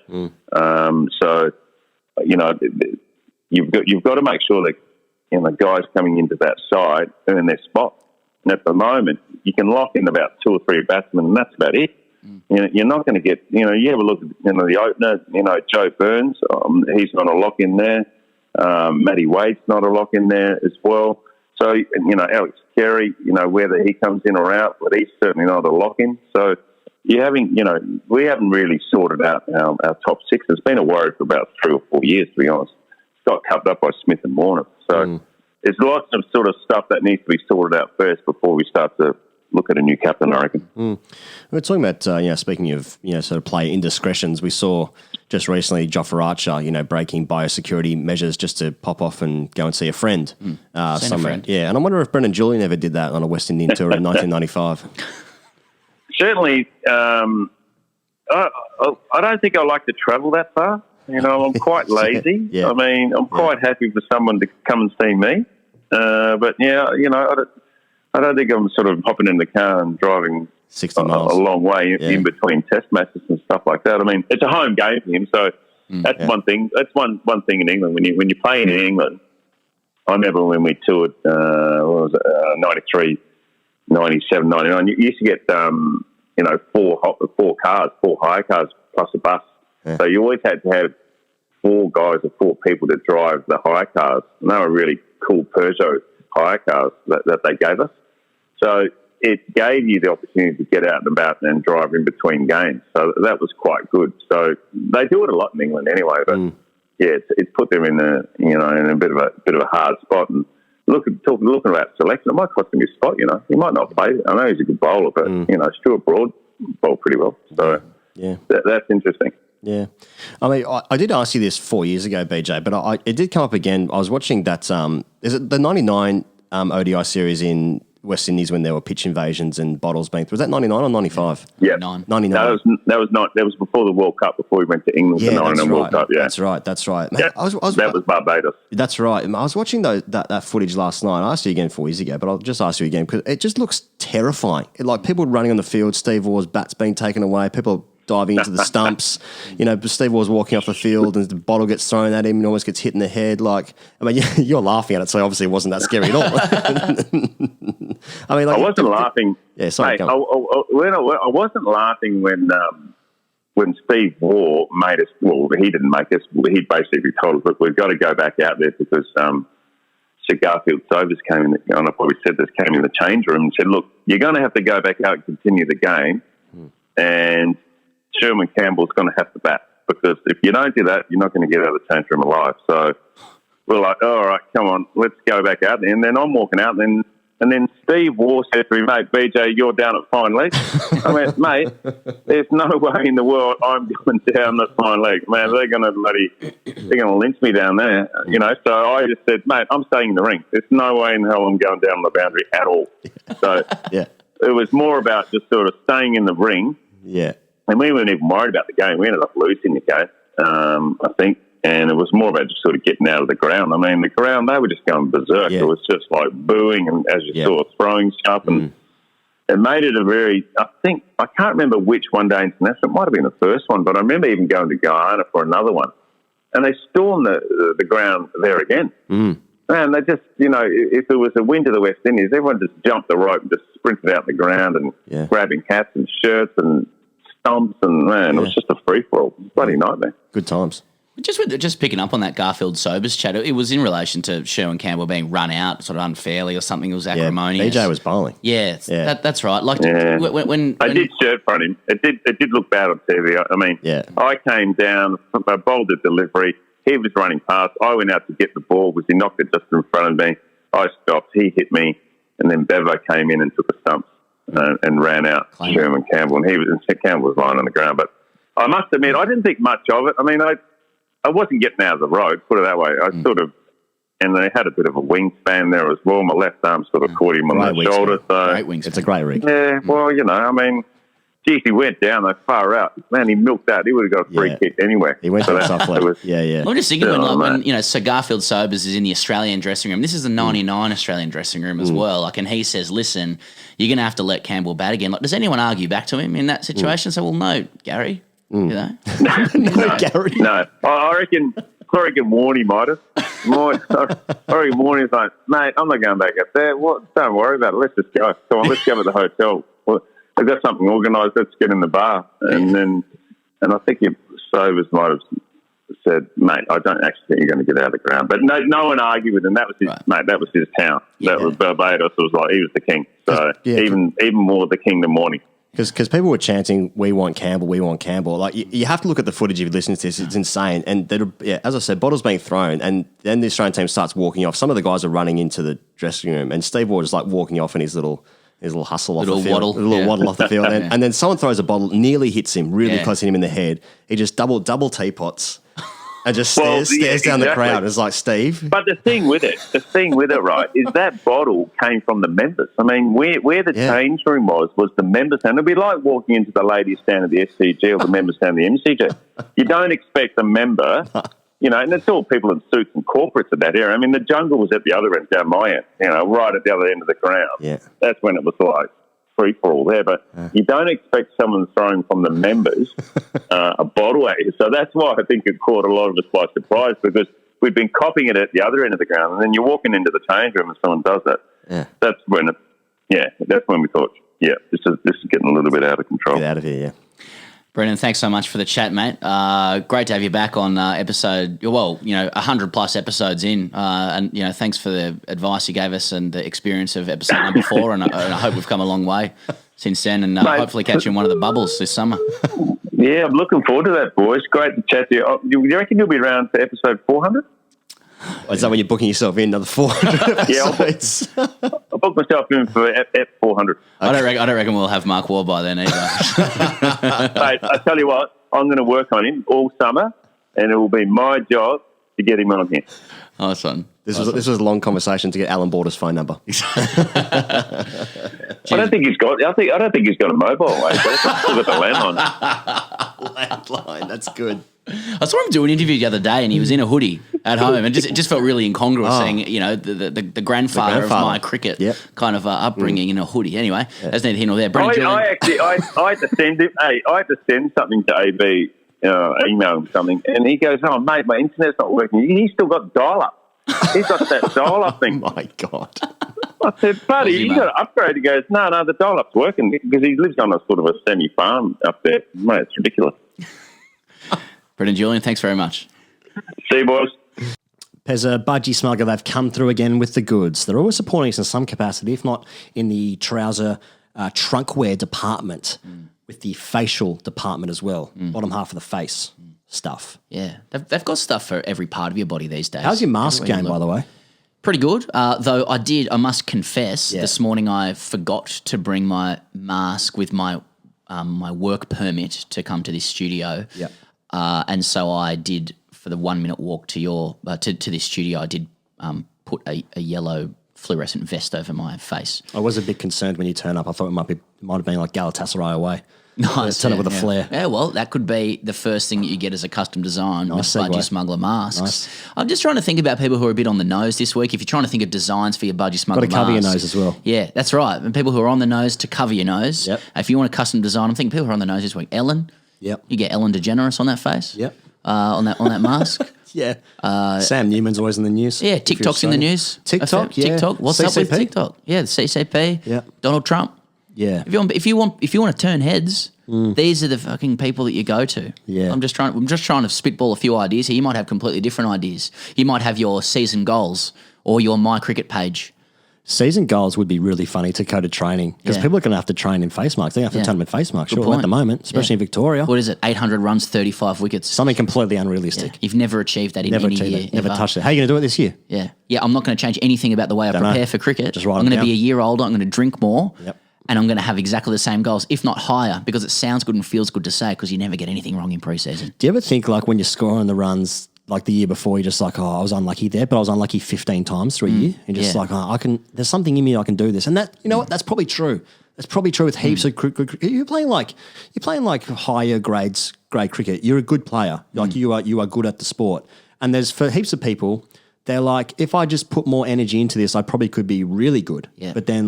So, you've got to make sure that guys coming into that side earn their spot. And at the moment, you can lock in about 2 or 3 batsmen, and that's about it. You're not going to get, you have a look at the opener, Joe Burns, he's not a lock in there. Matty Wade's not a lock in there as well. So, Alex Carey, whether he comes in or out, but he's certainly not a lock in. So, we haven't really sorted out our top 6. It's been a worry for about 3 or 4 years, to be honest. It's got covered up by Smith and Warner. So, there's lots of sort of stuff that needs to be sorted out first before we start to look at a new captain, I reckon. We're talking about, speaking of, sort of player indiscretions, we saw just recently Jofra Archer, breaking biosecurity measures just to pop off and go and see a friend somewhere. Yeah, and I wonder if Brendon Julian ever did that on a West Indian tour in 1995. Certainly, I don't think I like to travel that far. I'm quite lazy. I mean, I'm quite happy for someone to come and see me. But I don't think I'm sort of hopping in the car and driving 60 miles a long way in between test matches and stuff like that. I mean, it's a home game for him, so that's one thing. That's one thing in England. When you're playing in England, I remember when we toured, 93, 97, 99, you used to get, 4 hire cars plus a bus. So you always had to have 4 guys or 4 people to drive the hire cars. And they were really cool Peugeot hire cars that they gave us. So it gave you the opportunity to get out and about and drive in between games. So that was quite good. So they do it a lot in England anyway. But it's put them in a bit of a hard spot. And looking about selection, it might cost him his spot. He might not play. I know he's a good bowler, but Stuart Broad bowled pretty well. So that's interesting. Yeah. I mean, I did ask you this 4 years ago, BJ, but it did come up again. I was watching that, is it the 99 ODI series in West Indies when there were pitch invasions and bottles being... Was that 99 or 95? Yeah. 99. That was before the World Cup, before we went to England for the 99 World Cup. Yeah. That's right. Man, yeah. That was Barbados. That's right. I was watching that footage last night. I asked you again 4 years ago, but I'll just ask you again because it just looks terrifying. People running on the field, Steve Waugh's bat's being taken away, people diving into the stumps. Steve Waugh's walking off the field and the bottle gets thrown at him and almost gets hit in the head. You're laughing at it, so obviously it wasn't that scary at all. I wasn't laughing. Yeah, sorry. Mate, I wasn't laughing when Steve Waugh made us. Well, he didn't make us. He basically told us, "Look, we've got to go back out there because Sir Garfield Sobers came in." And I probably said this, came in the change room and said, "Look, you're going to have to go back out and continue the game, and Sherman Campbell's going to have to bat because if you don't do that, you're not going to get out of the change room alive." So we're like, "All right, come on, let's go back out." And then I'm walking out, and then And then Steve Waugh said to me, mate, BJ, you're down at fine leg. I went, mate, there's no way in the world I'm going down at fine leg. Man, they're going to lynch me down there, you know. So I just said, mate, I'm staying in the ring. There's no way in hell I'm going down the boundary at all. So it was more about just sort of staying in the ring. Yeah. And we weren't even worried about the game. We ended up losing the game, I think. And it was more about just sort of getting out of the ground. I mean, the ground, they were just going berserk. Yeah. It was just like booing and, as you saw, throwing stuff. And it made it a very, I can't remember which one day international. It might have been the first one, but I remember even going to Guyana for another one. And they stormed the ground there again. Man, they just, you know, if it was a win to the West Indies, everyone just jumped the rope and just sprinted out the ground and grabbing hats and shirts and stumps. And, man, it was just a free-for-all. Bloody nightmare. Good times. Just picking up on that Garfield Sobers chat, it was in relation to Sherwin Campbell being run out sort of unfairly or something. It was acrimonious. BJ was bowling. Yeah. That's right. Like when I did shirt front him. It did look bad on TV. I mean, I came down, I bowled a delivery. He was running past. I went out to get the ball because he knocked it just in front of me. I stopped. He hit me, and then Babar came in and took a stump and ran out. Sherman Campbell, and Campbell was lying on the ground. But I must admit, I didn't think much of it. I mean, I wasn't getting out of the road, put it that way. I sort of, and they had a bit of a wingspan there as well. My left arm sort of caught him on the shoulder. So great wingspan. It's a great rig. Yeah, well, you know, I mean, geez, he went down though, far out. Man, he milked that. He would have got a free kick anywhere. He went to the soft leg. I'm just thinking when you know, Sir Garfield Sobers is in the Australian dressing room. This is the 99 Australian dressing room as well. Like, and he says, listen, you're going to have to let Campbell bat again. Like, does anyone argue back to him in that situation? So, well, no, Gary. You know? No, Gary. No, I reckon Warney might have. I reckon Warney's like, mate, I'm not going back up there. What? Don't worry about it. Let's just go. Come on, let's go to the hotel. Well, I've got something organised. Let's get in the bar. And I think Sobers might have said, mate, I don't actually think you're going to get out of the ground. But no one argued with him. That was his mate. That was his town. That was Barbados. It was like he was the king. So even more the king than Warney. Because people were chanting, we want Campbell, we want Campbell. Like, you have to look at the footage if you listen to this. It's insane. And, as I said, bottles being thrown, and then the Australian team starts walking off. Some of the guys are running into the dressing room, and Steve Waugh is like walking off in his little hustle off the field. Waddle off the field. And then someone throws a bottle, nearly hits him, really close to him in the head. He just double teepots and just stares down the crowd. It's like, Steve. But the thing with it, right, is that bottle came from the members. I mean, where the change room was the members' stand. It'd be like walking into the ladies' stand at the SCG or the members' stand at the MCG. You don't expect a member, you know, and it's all people in suits and corporates at that area. I mean, the jungle was at the other end, down my end, you know, right at the other end of the ground. Yeah. That's when it was like free-for-all there, but you don't expect someone throwing from the members a bottle at you. So that's why I think it caught a lot of us by surprise, because we'd been copying it at the other end of the ground, and then you're walking into the change room and someone does that. Yeah. That's when we thought, this is getting a little bit out of control. Get out of here, yeah. Brendon, thanks so much for the chat, mate. Great to have you back on episode, 100 plus episodes in. And, you know, thanks for the advice you gave us and the experience of episode number 4. And I hope we've come a long way since then, and hopefully catch you in one of the bubbles this summer. Yeah, I'm looking forward to that, boys. Great to chat to you. Do you reckon you'll be around for episode 400? Is that when you're booking yourself in another 400 episodes? I'll book myself in for F400. Okay. I don't reckon we'll have Mark Waugh by then either. Mate, I tell you what, I'm going to work on him all summer, and it will be my job to get him on here. Nice one. This was a long conversation to get Alan Border's phone number. I don't think he's got a mobile. He's still got the landline. Landline, that's good. I saw him do an interview the other day, and he was in a hoodie at home, and it just felt really incongruous, saying, you know, the grandfather of my cricket kind of upbringing in a hoodie. Anyway, that's neither here nor there. I had to send him. Hey, I had to send something to AB, email him something, and he goes, "Oh, mate, my internet's not working." He's still got dial-up. He's got that dial-up thing. My God. I said, buddy, you got to upgrade. He goes, no, the dial-up's working, because he lives on a sort of a semi-farm up there. Mate, it's ridiculous. Brendon Julian, thanks very much. See you, boys. Pezza, Budgie Smuggler, they've come through again with the goods. They're always supporting us in some capacity, if not in the trouser trunkwear department, with the facial department as well, bottom half of the face stuff. Yeah, they've got stuff for every part of your body these days. How's your mask game, by the way? Pretty good, though I must confess, this morning I forgot to bring my mask with my my work permit to come to this studio. Yep. And so I did, for the 1 minute walk to your to this studio, I did put a yellow fluorescent vest over my face. I was a bit concerned when you turn up. I thought it might have been like Galatasaray away. Nice. Turn up with a flare. Yeah, well, that could be the first thing that you get as a custom design with segue. Budgie Smuggler masks. Nice. I'm just trying to think about people who are a bit on the nose this week. If you're trying to think of designs for your Budgie Smuggler Got to cover your masks. nose as well. Yeah, that's right. And people who are on the nose to cover your nose. Yep. If you want a custom design, I'm thinking people who are on the nose this week. Ellen. Yep. You get Ellen DeGeneres on that face. Yep. On that mask. Yeah. Sam Newman's always in the news. Yeah, TikTok's in the news. TikTok, yeah. TikTok. What's up with CCP? TikTok? Yeah, the CCP. Yeah. Donald Trump. Yeah. If you want to turn heads, these are the fucking people that you go to. Yeah. I'm just trying to spitball a few ideas here. You might have completely different ideas. You might have your season goals or your My Cricket page. Season goals would be really funny to go to training because people are going to have to train in face masks. They're going to have to turn them in face masks, Good sure, at point. the moment, especially in Victoria. What is it? 800 runs, 35 wickets. Something completely unrealistic. You've never achieved that in Never any achieved year. it. Never ever. touched it. How are you going to do it this year? Yeah. Yeah, I'm not going to change anything about the way I Don't prepare know. for cricket. Just write I'm it going to be down. a year older. I'm going to drink more. Yep. And I'm going to have exactly the same goals, if not higher, because it sounds good and feels good to say because you never get anything wrong in pre-season. Do you ever think like when you're scoring the runs like the year before, you're just like, oh, I was unlucky there, but I was unlucky 15 times through a year. And just like, oh, there's something in me I can do this. And that, you know what, that's probably true. That's probably true with heaps of cricket. You're playing like higher grade cricket. You're a good player. Like you are good at the sport. And there's for heaps of people, they're like, if I just put more energy into this, I probably could be really good. Yeah. But then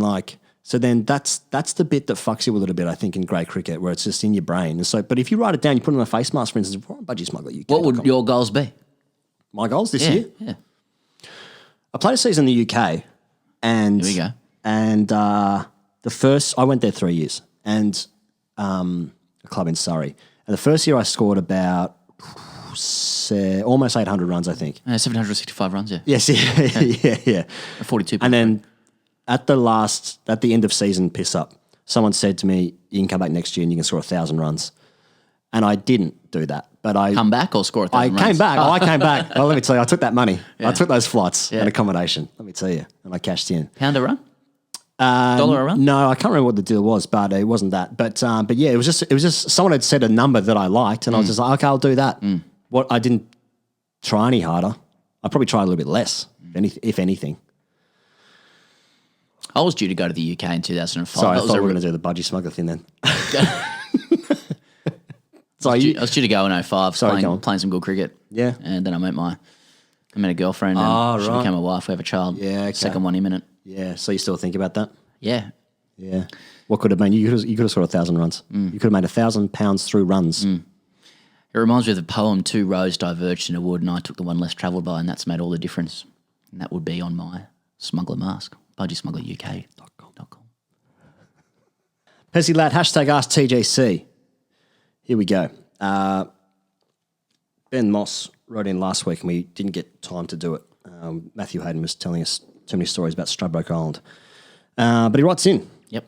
then that's the bit that fucks you a little bit, I think, in grade cricket, where it's just in your brain. And so, but if you write it down, you put it on a face mask, for instance, Budgie Smuggler UK. What would your goals be? My goals this year? Yeah. I played a season in the UK, and Here we go. And I went there 3 years, and a club in Surrey. And the first year I scored about almost 800 runs, I think. 765 runs, yeah. Yes, yeah. 42. And then at the end of season piss up, someone said to me, "You can come back next year and you can score 1,000 runs." And I didn't do that, but I come back or score 1,000 runs? I came back. Well, let me tell you, I took that money. I took those flights and accommodation. Let me tell you, and I cashed in. Pound a run? Dollar a run? No, I can't remember what the deal was, but it wasn't that. But yeah, it was just someone had said a number that I liked, and I was just like, okay, I'll do that. What I didn't try any harder. I probably tried a little bit less, if anything. I was due to go to the UK in 2005. Sorry, I That thought we was were going to do the Budgie Smuggler thing then. I was due to go in 05 playing some good cricket. Yeah. And then I met a girlfriend and she became a wife. We have a child. Yeah, okay. Second one imminent. Yeah, so you still think about that? Yeah. Yeah. What could have been? You could have scored 1,000 runs. You could have made £1,000 through runs. It reminds me of the poem, Two Roads Diverged in a Wood, and I took the one less travelled by, and that's made all the difference. And that would be on my smuggler mask, budgiesmuggleruk.com. Pessy lad, hashtag Ask TGC. Here we go. Ben Moss wrote in last week and we didn't get time to do it. Matthew Hayden was telling us too many stories about Stradbroke Island. But he writes in. Yep.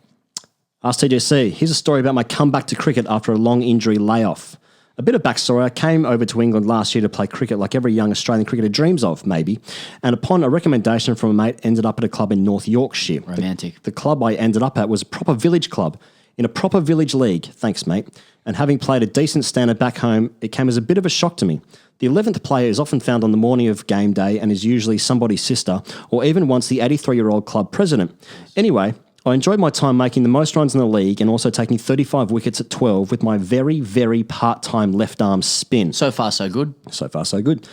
Ask TGC. Here's a story about my comeback to cricket after a long injury layoff. A bit of backstory. I came over to England last year to play cricket like every young Australian cricketer dreams of, maybe. And upon a recommendation from a mate, ended up at a club in North Yorkshire. Romantic. The club I ended up at was a proper village club in a proper village league. Thanks, mate. And having played a decent standard back home, it came as a bit of a shock to me. The 11th player is often found on the morning of game day and is usually somebody's sister or even once the 83-year-old club president. Anyway, I enjoyed my time making the most runs in the league and also taking 35 wickets at 12 with my very, very part-time left-arm spin. So far, so good. So far, so good.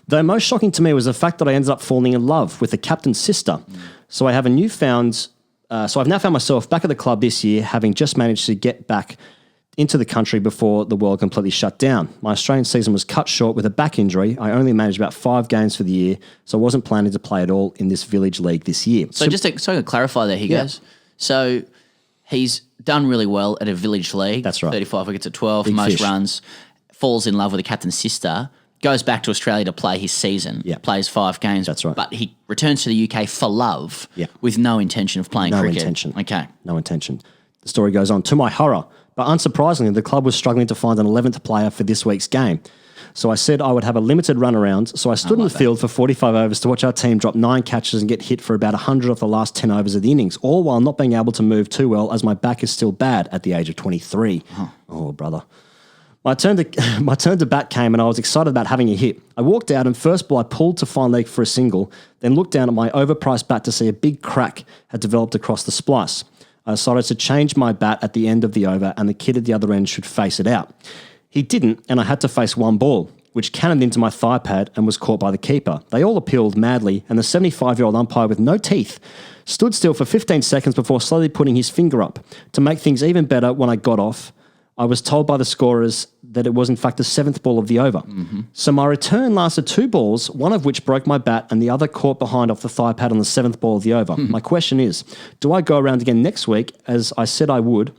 Though most shocking to me was the fact that I ended up falling in love with the captain's sister. So I've now found myself back at the club this year, having just managed to get back into the country before the world completely shut down. My Australian season was cut short with a back injury. I only managed about 5 games for the year, so I wasn't planning to play at all in this village league this year. So just to clarify there, he goes, so he's done really well at a village league. That's right. 35 wickets at 12, Big most fish. runs, falls in love with the captain's sister, goes back to Australia to play his season, plays 5 games. That's right. But he returns to the UK for love with no intention of playing No cricket. intention. Okay. No intention. The story goes on. To my horror, but unsurprisingly, the club was struggling to find an 11th player for this week's game. So I said I would have a limited run around. So I stood in the field for 45 overs to watch our team drop 9 catches and get hit for about 100 off the last 10 overs of the innings, all while not being able to move too well as my back is still bad at the age of 23. Oh, brother. My turn to bat came and I was excited about having a hit. I walked out and first ball I pulled to fine leg for a single, then looked down at my overpriced bat to see a big crack had developed across the splice. I decided to change my bat at the end of the over and the kid at the other end should face it out. He didn't and I had to face one ball, which cannoned into my thigh pad and was caught by the keeper. They all appealed madly and the 75-year-old umpire with no teeth stood still for 15 seconds before slowly putting his finger up. To make things even better, when I got off, I was told by the scorers that it was in fact the 7th ball of the over. So my return lasted 2 balls, one of which broke my bat and the other caught behind off the thigh pad on the 7th ball of the over. My question is, do I go around again next week as I said I would,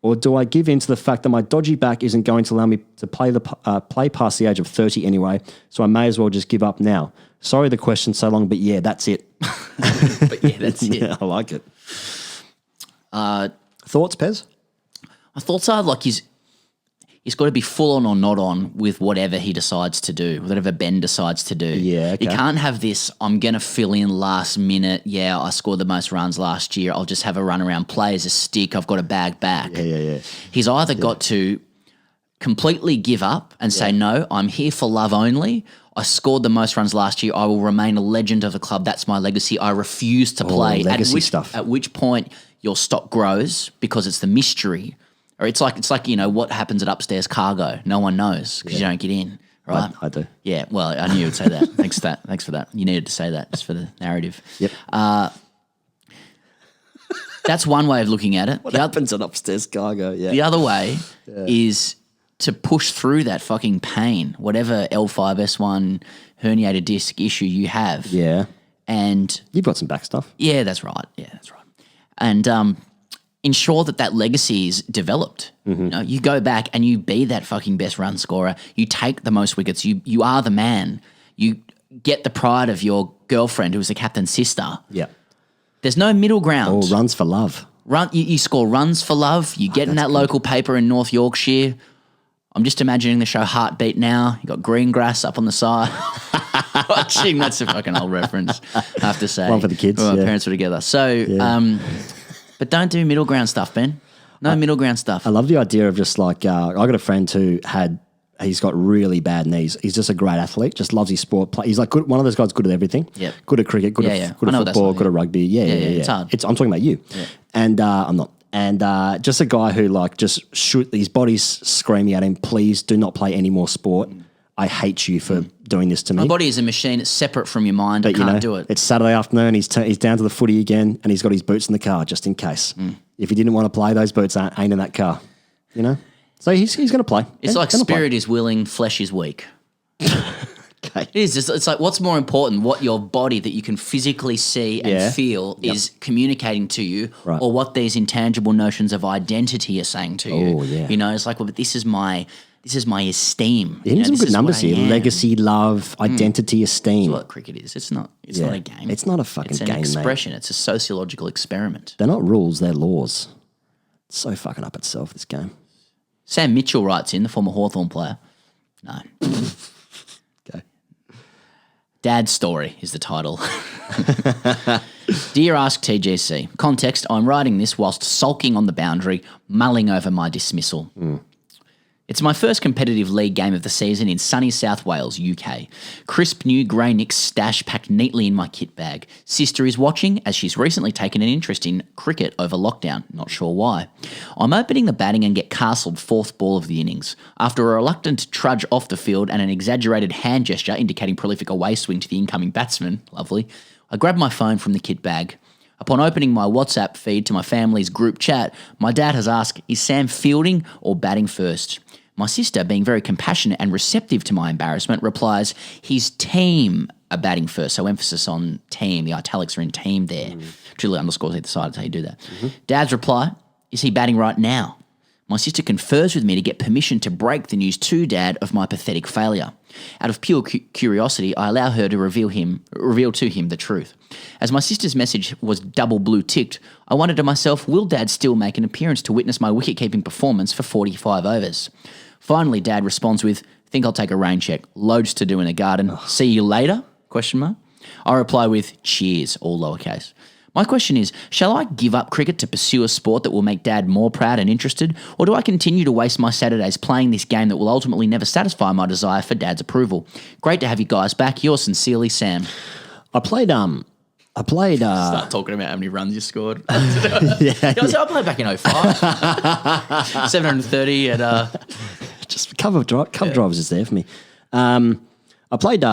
or do I give in to the fact that my dodgy back isn't going to allow me to play past the age of 30 anyway, so I may as well just give up now? Sorry the question so long, but yeah, that's it. But yeah, that's it. Yeah, I like it. Thoughts, Pez? My thoughts are like he's got to be full on or not on with whatever he decides to do, whatever Ben decides to do. Yeah, okay. You can't have this, I'm going to fill in last minute. Yeah, I scored the most runs last year. I'll just have a run around, play as a stick. I've got a bag back. Yeah. He's either got to completely give up and say, no, I'm here for love only. I scored the most runs last year. I will remain a legend of the club. That's my legacy. I refuse to play. Legacy stuff. At which point your stock grows because it's the mystery. Or it's like what happens at Upstairs Cargo. No one knows because you don't get in, right? I do. Yeah, well, I knew you would say that. Thanks for that. You needed to say that just for the narrative. Yep. That's one way of looking at it. What happens at Upstairs Cargo? Yeah. The other way is to push through that fucking pain, whatever L5S1 herniated disc issue you have. Yeah. And you've got some back stuff. Yeah, that's right. And ensure that legacy is developed. You know, you go back and you be that fucking best run scorer. You take the most wickets. You are the man. You get the pride of your girlfriend who was the captain's sister. Yeah. There's no middle ground. Or runs for love. You score runs for love. You get in that local paper in North Yorkshire. I'm just imagining the show Heartbeat now. You got green grass up on the side. Watching, that's a fucking old reference, I have to say. One for the kids. When my parents were together. So, but don't do middle ground stuff, Ben. No middle ground stuff. I love the idea of just like, I got a friend who he's got really bad knees. He's just a great athlete, just loves his sport. He's like one of those guys good at everything. Yep. Good at cricket, good at football, good at rugby. Yeah. It's hard. I'm talking about you. Yeah. And I'm not. And just a guy who like just his body's screaming at him, please do not play any more sport. I hate you for doing this to me. My body is a machine. It's separate from your mind. I can't do it. It's Saturday afternoon. He's down to the footy again and he's got his boots in the car just in case. If he didn't want to play, those boots ain't in that car, you know? So he's going to play. It's like spirit is willing, flesh is weak. Okay. It is. It's like what's more important, what your body that you can physically see and feel is communicating to you or what these intangible notions of identity are saying to you. Oh, yeah. You know, it's like, well, but this is my esteem. You're some good numbers here. Legacy, love, identity, esteem. That's what cricket is. It's not a game. It's not a fucking game, It's an expression. mate. It's a sociological experiment. They're not rules, they're laws. It's so fucking up itself, this game. Sam Mitchell writes in, the former Hawthorn player. No. Okay. Dad's Story is the title. Dear Ask TGC. Context, I'm writing this whilst sulking on the boundary, mulling over my dismissal. It's my first competitive league game of the season in sunny South Wales, UK. Crisp new grey Knicks stash packed neatly in my kit bag. Sister is watching as she's recently taken an interest in cricket over lockdown. Not sure why. I'm opening the batting and get castled 4th ball of the innings. After a reluctant trudge off the field and an exaggerated hand gesture indicating prolific away swing to the incoming batsman, lovely, I grab my phone from the kit bag. Upon opening my WhatsApp feed to my family's group chat, my dad has asked, is Sam fielding or batting first? My sister, being very compassionate and receptive to my embarrassment, replies, his team are batting first. So emphasis on team. The italics are in team there. Truly underscores either side. That's how you do that. Dad's reply, is he batting right now? My sister confers with me to get permission to break the news to Dad of my pathetic failure. Out of pure curiosity, I allow her to reveal to him the truth. As my sister's message was double blue ticked, I wondered to myself, will Dad still make an appearance to witness my wicket-keeping performance for 45 overs? Finally, Dad responds with, Think I'll take a rain check. Loads to do in the garden. See you later? ? I reply with cheers, all lowercase. My question is, shall I give up cricket to pursue a sport that will make Dad more proud and interested, or do I continue to waste my Saturdays playing this game that will ultimately never satisfy my desire for Dad's approval? Great to have you guys back. Yours sincerely, Sam. I played. Start talking about how many runs you scored. I played back in 05. 730 at... Just cover drivers is there for me. I played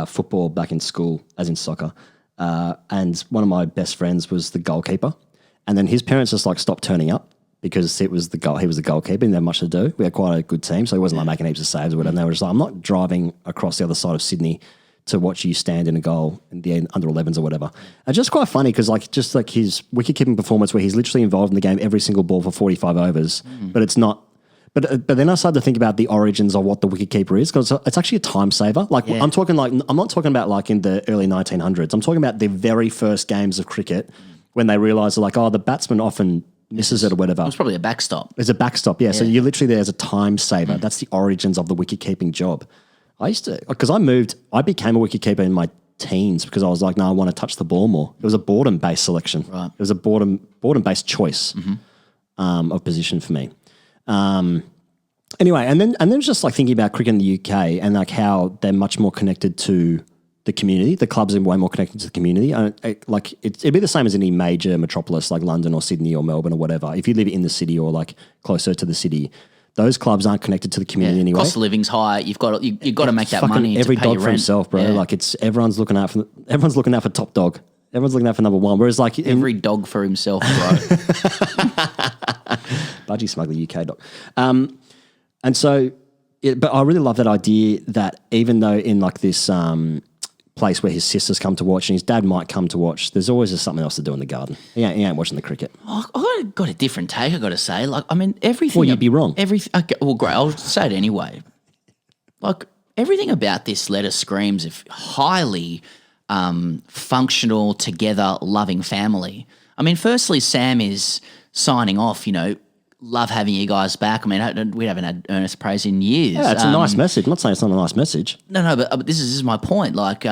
football back in school, as in soccer. And one of my best friends was the goalkeeper, and then his parents just like stopped turning up because he was the goalkeeper and didn't have much to do. We had quite a good team, so he wasn't like making heaps of saves or whatever. And they were just like, I'm not driving across the other side of Sydney to watch you stand in a goal in the under 11s or whatever. And just quite funny because like his wicket keeping performance where he's literally involved in the game every single ball for 45 overs, but it's not. But then I started to think about the origins of what the wicketkeeper is, because it's actually a time saver. Like I'm not talking about like in the early 1900s. I'm talking about the very first games of cricket when they realised like, the batsman often misses it or whatever. It was probably a backstop. It's a backstop, yeah. So you're literally there as a time saver. That's the origins of the wicket-keeping job. I became a wicket-keeper in my teens because I was like, no, I want to touch the ball more. It was a boredom-based selection. Right. It was a boredom-based choice of position for me. Anyway, and then just like thinking about cricket in the UK and like how they're much more connected to the community. The clubs are way more connected to the community. It'd be the same as any major metropolis like London or Sydney or Melbourne or whatever. If you live in the city or like closer to the city, those clubs aren't connected to the community anyway. Cost of living's high. You've got to make that money. Every to pay dog your for rent. himself, bro. Yeah. Like everyone's looking out for top dog. Everyone's looking out for number one. Whereas like every dog for himself, bro. Budgie Smuggler UK dog. But I really love that idea that even though in like this place where his sisters come to watch and his dad might come to watch, there's always just something else to do in the garden. He ain't watching the cricket. I got a different take, I got to say. Like, I mean, everything... Well, you'd be wrong. Okay, well, great. I'll say it anyway. Like, everything about this letter screams of highly functional, together, loving family. I mean, firstly, Sam is signing off, love having you guys back. I mean, we haven't had earnest praise in years. Yeah, it's a nice message. I'm not saying it's not a nice message. No, but this is my point. Like,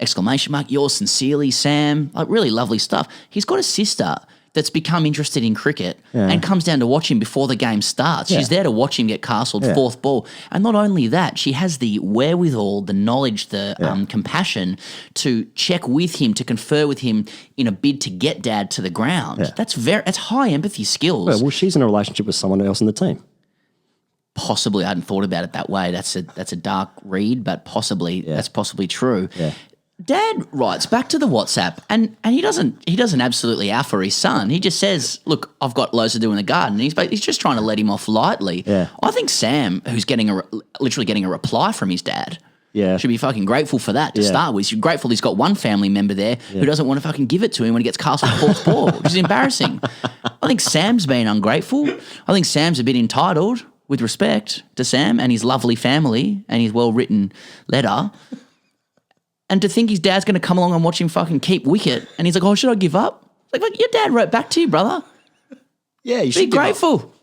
exclamation mark, yours sincerely, Sam. Like, really lovely stuff. He's got a sister that's become interested in cricket and comes down to watch him before the game starts. Yeah. She's there to watch him get castled fourth ball. And not only that, she has the wherewithal, the knowledge, the compassion to check with him, to confer with him in a bid to get Dad to the ground. Yeah. That's high empathy skills. Well, she's in a relationship with someone else in the team. Possibly. I hadn't thought about it that way. That's a dark read, but possibly that's possibly true. Yeah. Dad writes back to the WhatsApp and he doesn't absolutely alpha his son. He just says, look, I've got loads to do in the garden. He's just trying to let him off lightly. Yeah. I think Sam, who's literally getting a reply from his dad, should be fucking grateful for that to start with. He's grateful he's got one family member there who doesn't want to fucking give it to him when he gets castled fourth ball, which is embarrassing. I think Sam's been ungrateful. I think Sam's a bit entitled, with respect to Sam and his lovely family and his well-written letter. And to think his dad's going to come along and watch him fucking keep wicket, and he's like, "Oh, should I give up?" Like your dad wrote back to you, brother. Yeah, you should be grateful.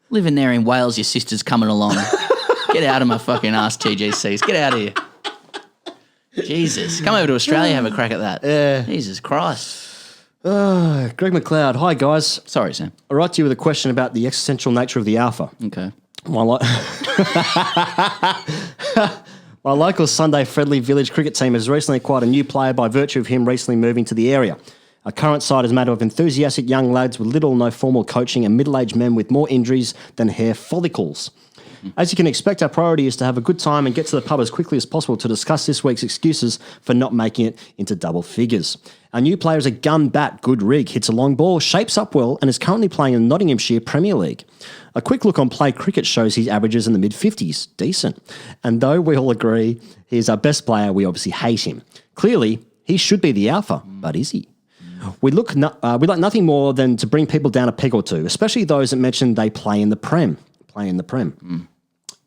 Living there in Wales, your sister's coming along. Get out of my fucking ass, TGCs. Get out of here. Jesus, come over to Australia, have a crack at that. Yeah. Jesus Christ. Greg McLeod. Hi, guys. Sorry, Sam. I write to you with a question about the existential nature of the alpha. Okay. My local Sunday friendly village cricket team has recently acquired a new player by virtue of him recently moving to the area. Our current side is made up of enthusiastic young lads with little or no formal coaching and middle-aged men with more injuries than hair follicles. As you can expect, our priority is to have a good time and get to the pub as quickly as possible to discuss this week's excuses for not making it into double figures. Our new player is a gun bat, good rig, hits a long ball, shapes up well, and is currently playing in the Nottinghamshire Premier League. A quick look on Play Cricket shows his averages in the mid-50s. Decent. And though we all agree he's our best player, we obviously hate him. Clearly, he should be the alpha, but is he? We like nothing more than to bring people down a peg or two, especially those that mention they play in the Prem.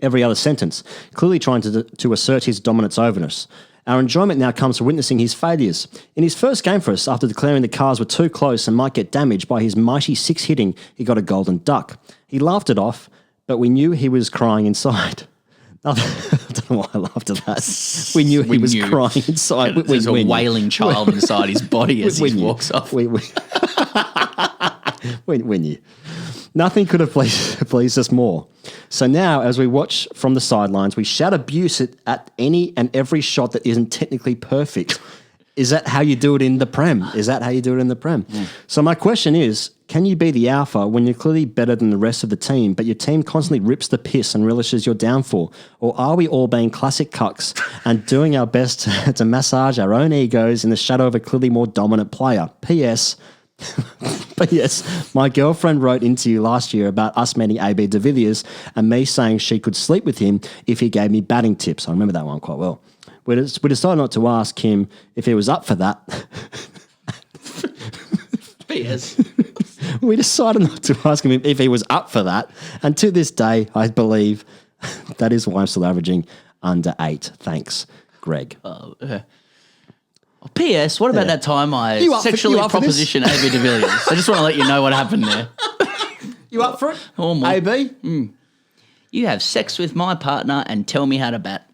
Every other sentence, clearly trying to assert his dominance over us. Our enjoyment now comes from witnessing his failures. In his first game for us, after declaring the cars were too close and might get damaged by his mighty six hitting, he got a golden duck. He laughed it off, but we knew he was crying inside. I don't know why I laughed at that. We knew he was crying inside. There's a wailing child inside his body as he walks off. We knew. Nothing could have pleased us more. So now, as we watch from the sidelines, we shout abuse at any and every shot that isn't technically perfect. Is that how you do it in the Prem? So my question is, can you be the alpha when you're clearly better than the rest of the team, but your team constantly rips the piss and relishes your downfall? Or are we all being classic cucks and doing our best to massage our own egos in the shadow of a clearly more dominant player? P.S. P.S. My girlfriend wrote into you last year about us meeting AB de Villiers and me saying she could sleep with him if he gave me batting tips. I remember that one quite well. We decided not to ask him if he was up for that. P.S. We decided not to ask him if he was up for that. And to this day, I believe that is why I'm still averaging under 8. Thanks, Greg. P.S. What about that time I sexually propositioned AB de Villiers? I just want to let you know what happened there. You up for it? Or AB? You have sex with my partner and tell me how to bat.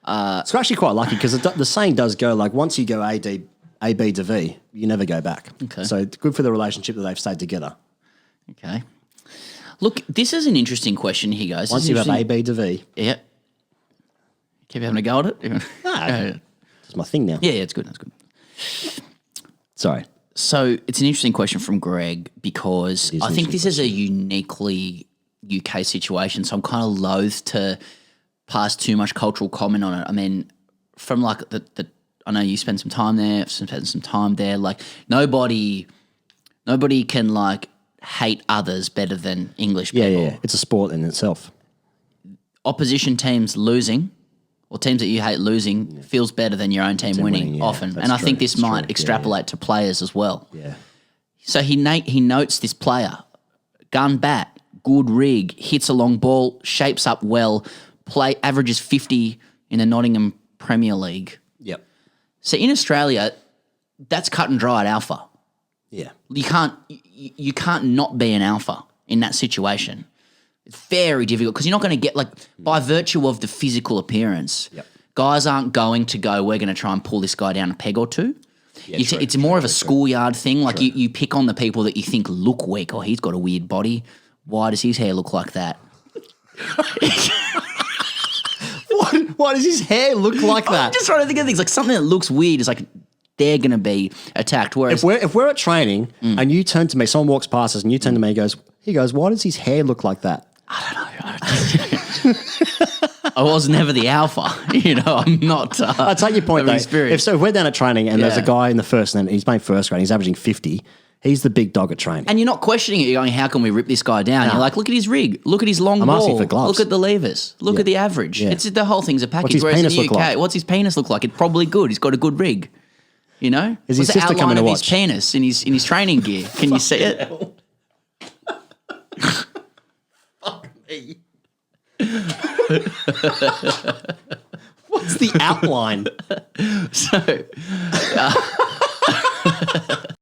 It's actually quite lucky because the saying does go like once you go AB to V, you never go back. Okay. So it's good for the relationship that they've stayed together. Okay. Look, this is an interesting question here, guys. Once you have AB to V. Yeah. Keep having a go at it? It's my thing now. Yeah, it's good. That's good. Sorry. So it's an interesting question from Greg because I think this is a uniquely UK situation. So I'm kind of loath to pass too much cultural comment on it. I mean, from like I know you spent some time there, I've spent some time there. Like nobody can like hate others better than English people. Yeah. It's a sport in itself. Opposition teams losing or teams that you hate losing feels better than your own team winning often. And I think this might extrapolate to players as well. Yeah. So he notes this player, gun bat, good rig, hits a long ball, shapes up well, averages 50 in the Nottingham Premier League. Yep. So in Australia, that's cut and dried alpha. Yeah. You can't not be an alpha in that situation. It's very difficult because you're not going to get like by virtue of the physical appearance. Yep. Guys aren't going to go, we're going to try and pull this guy down a peg or two. Yeah, it's more of a schoolyard thing. Like you pick on the people that you think look weak. Oh, he's got a weird body. Why does his hair look like that? Why does his hair look like that? I'm just trying to think of things like something that looks weird is like they're going to be attacked. Whereas if we're at training and you turn to me, someone walks past us and you turn to me and he goes, why does his hair look like that? I don't know. I was never the alpha. I'm not. I take your point though. If we're down at training and there's a guy in the first and he's playing first grade, he's averaging 50. He's the big dog at training. And you're not questioning it. You're going, how can we rip this guy down? No. You're like, look at his rig. Look at his long ball. Asking for gloves. Look at the levers. Look at the average. Yeah. The whole thing's a package. What's his penis look like? What's his penis look like? It's probably good. He's got a good rig. Is his sister coming to watch? His penis in his training gear. Can you see it? Fuck me. What's the outline? So...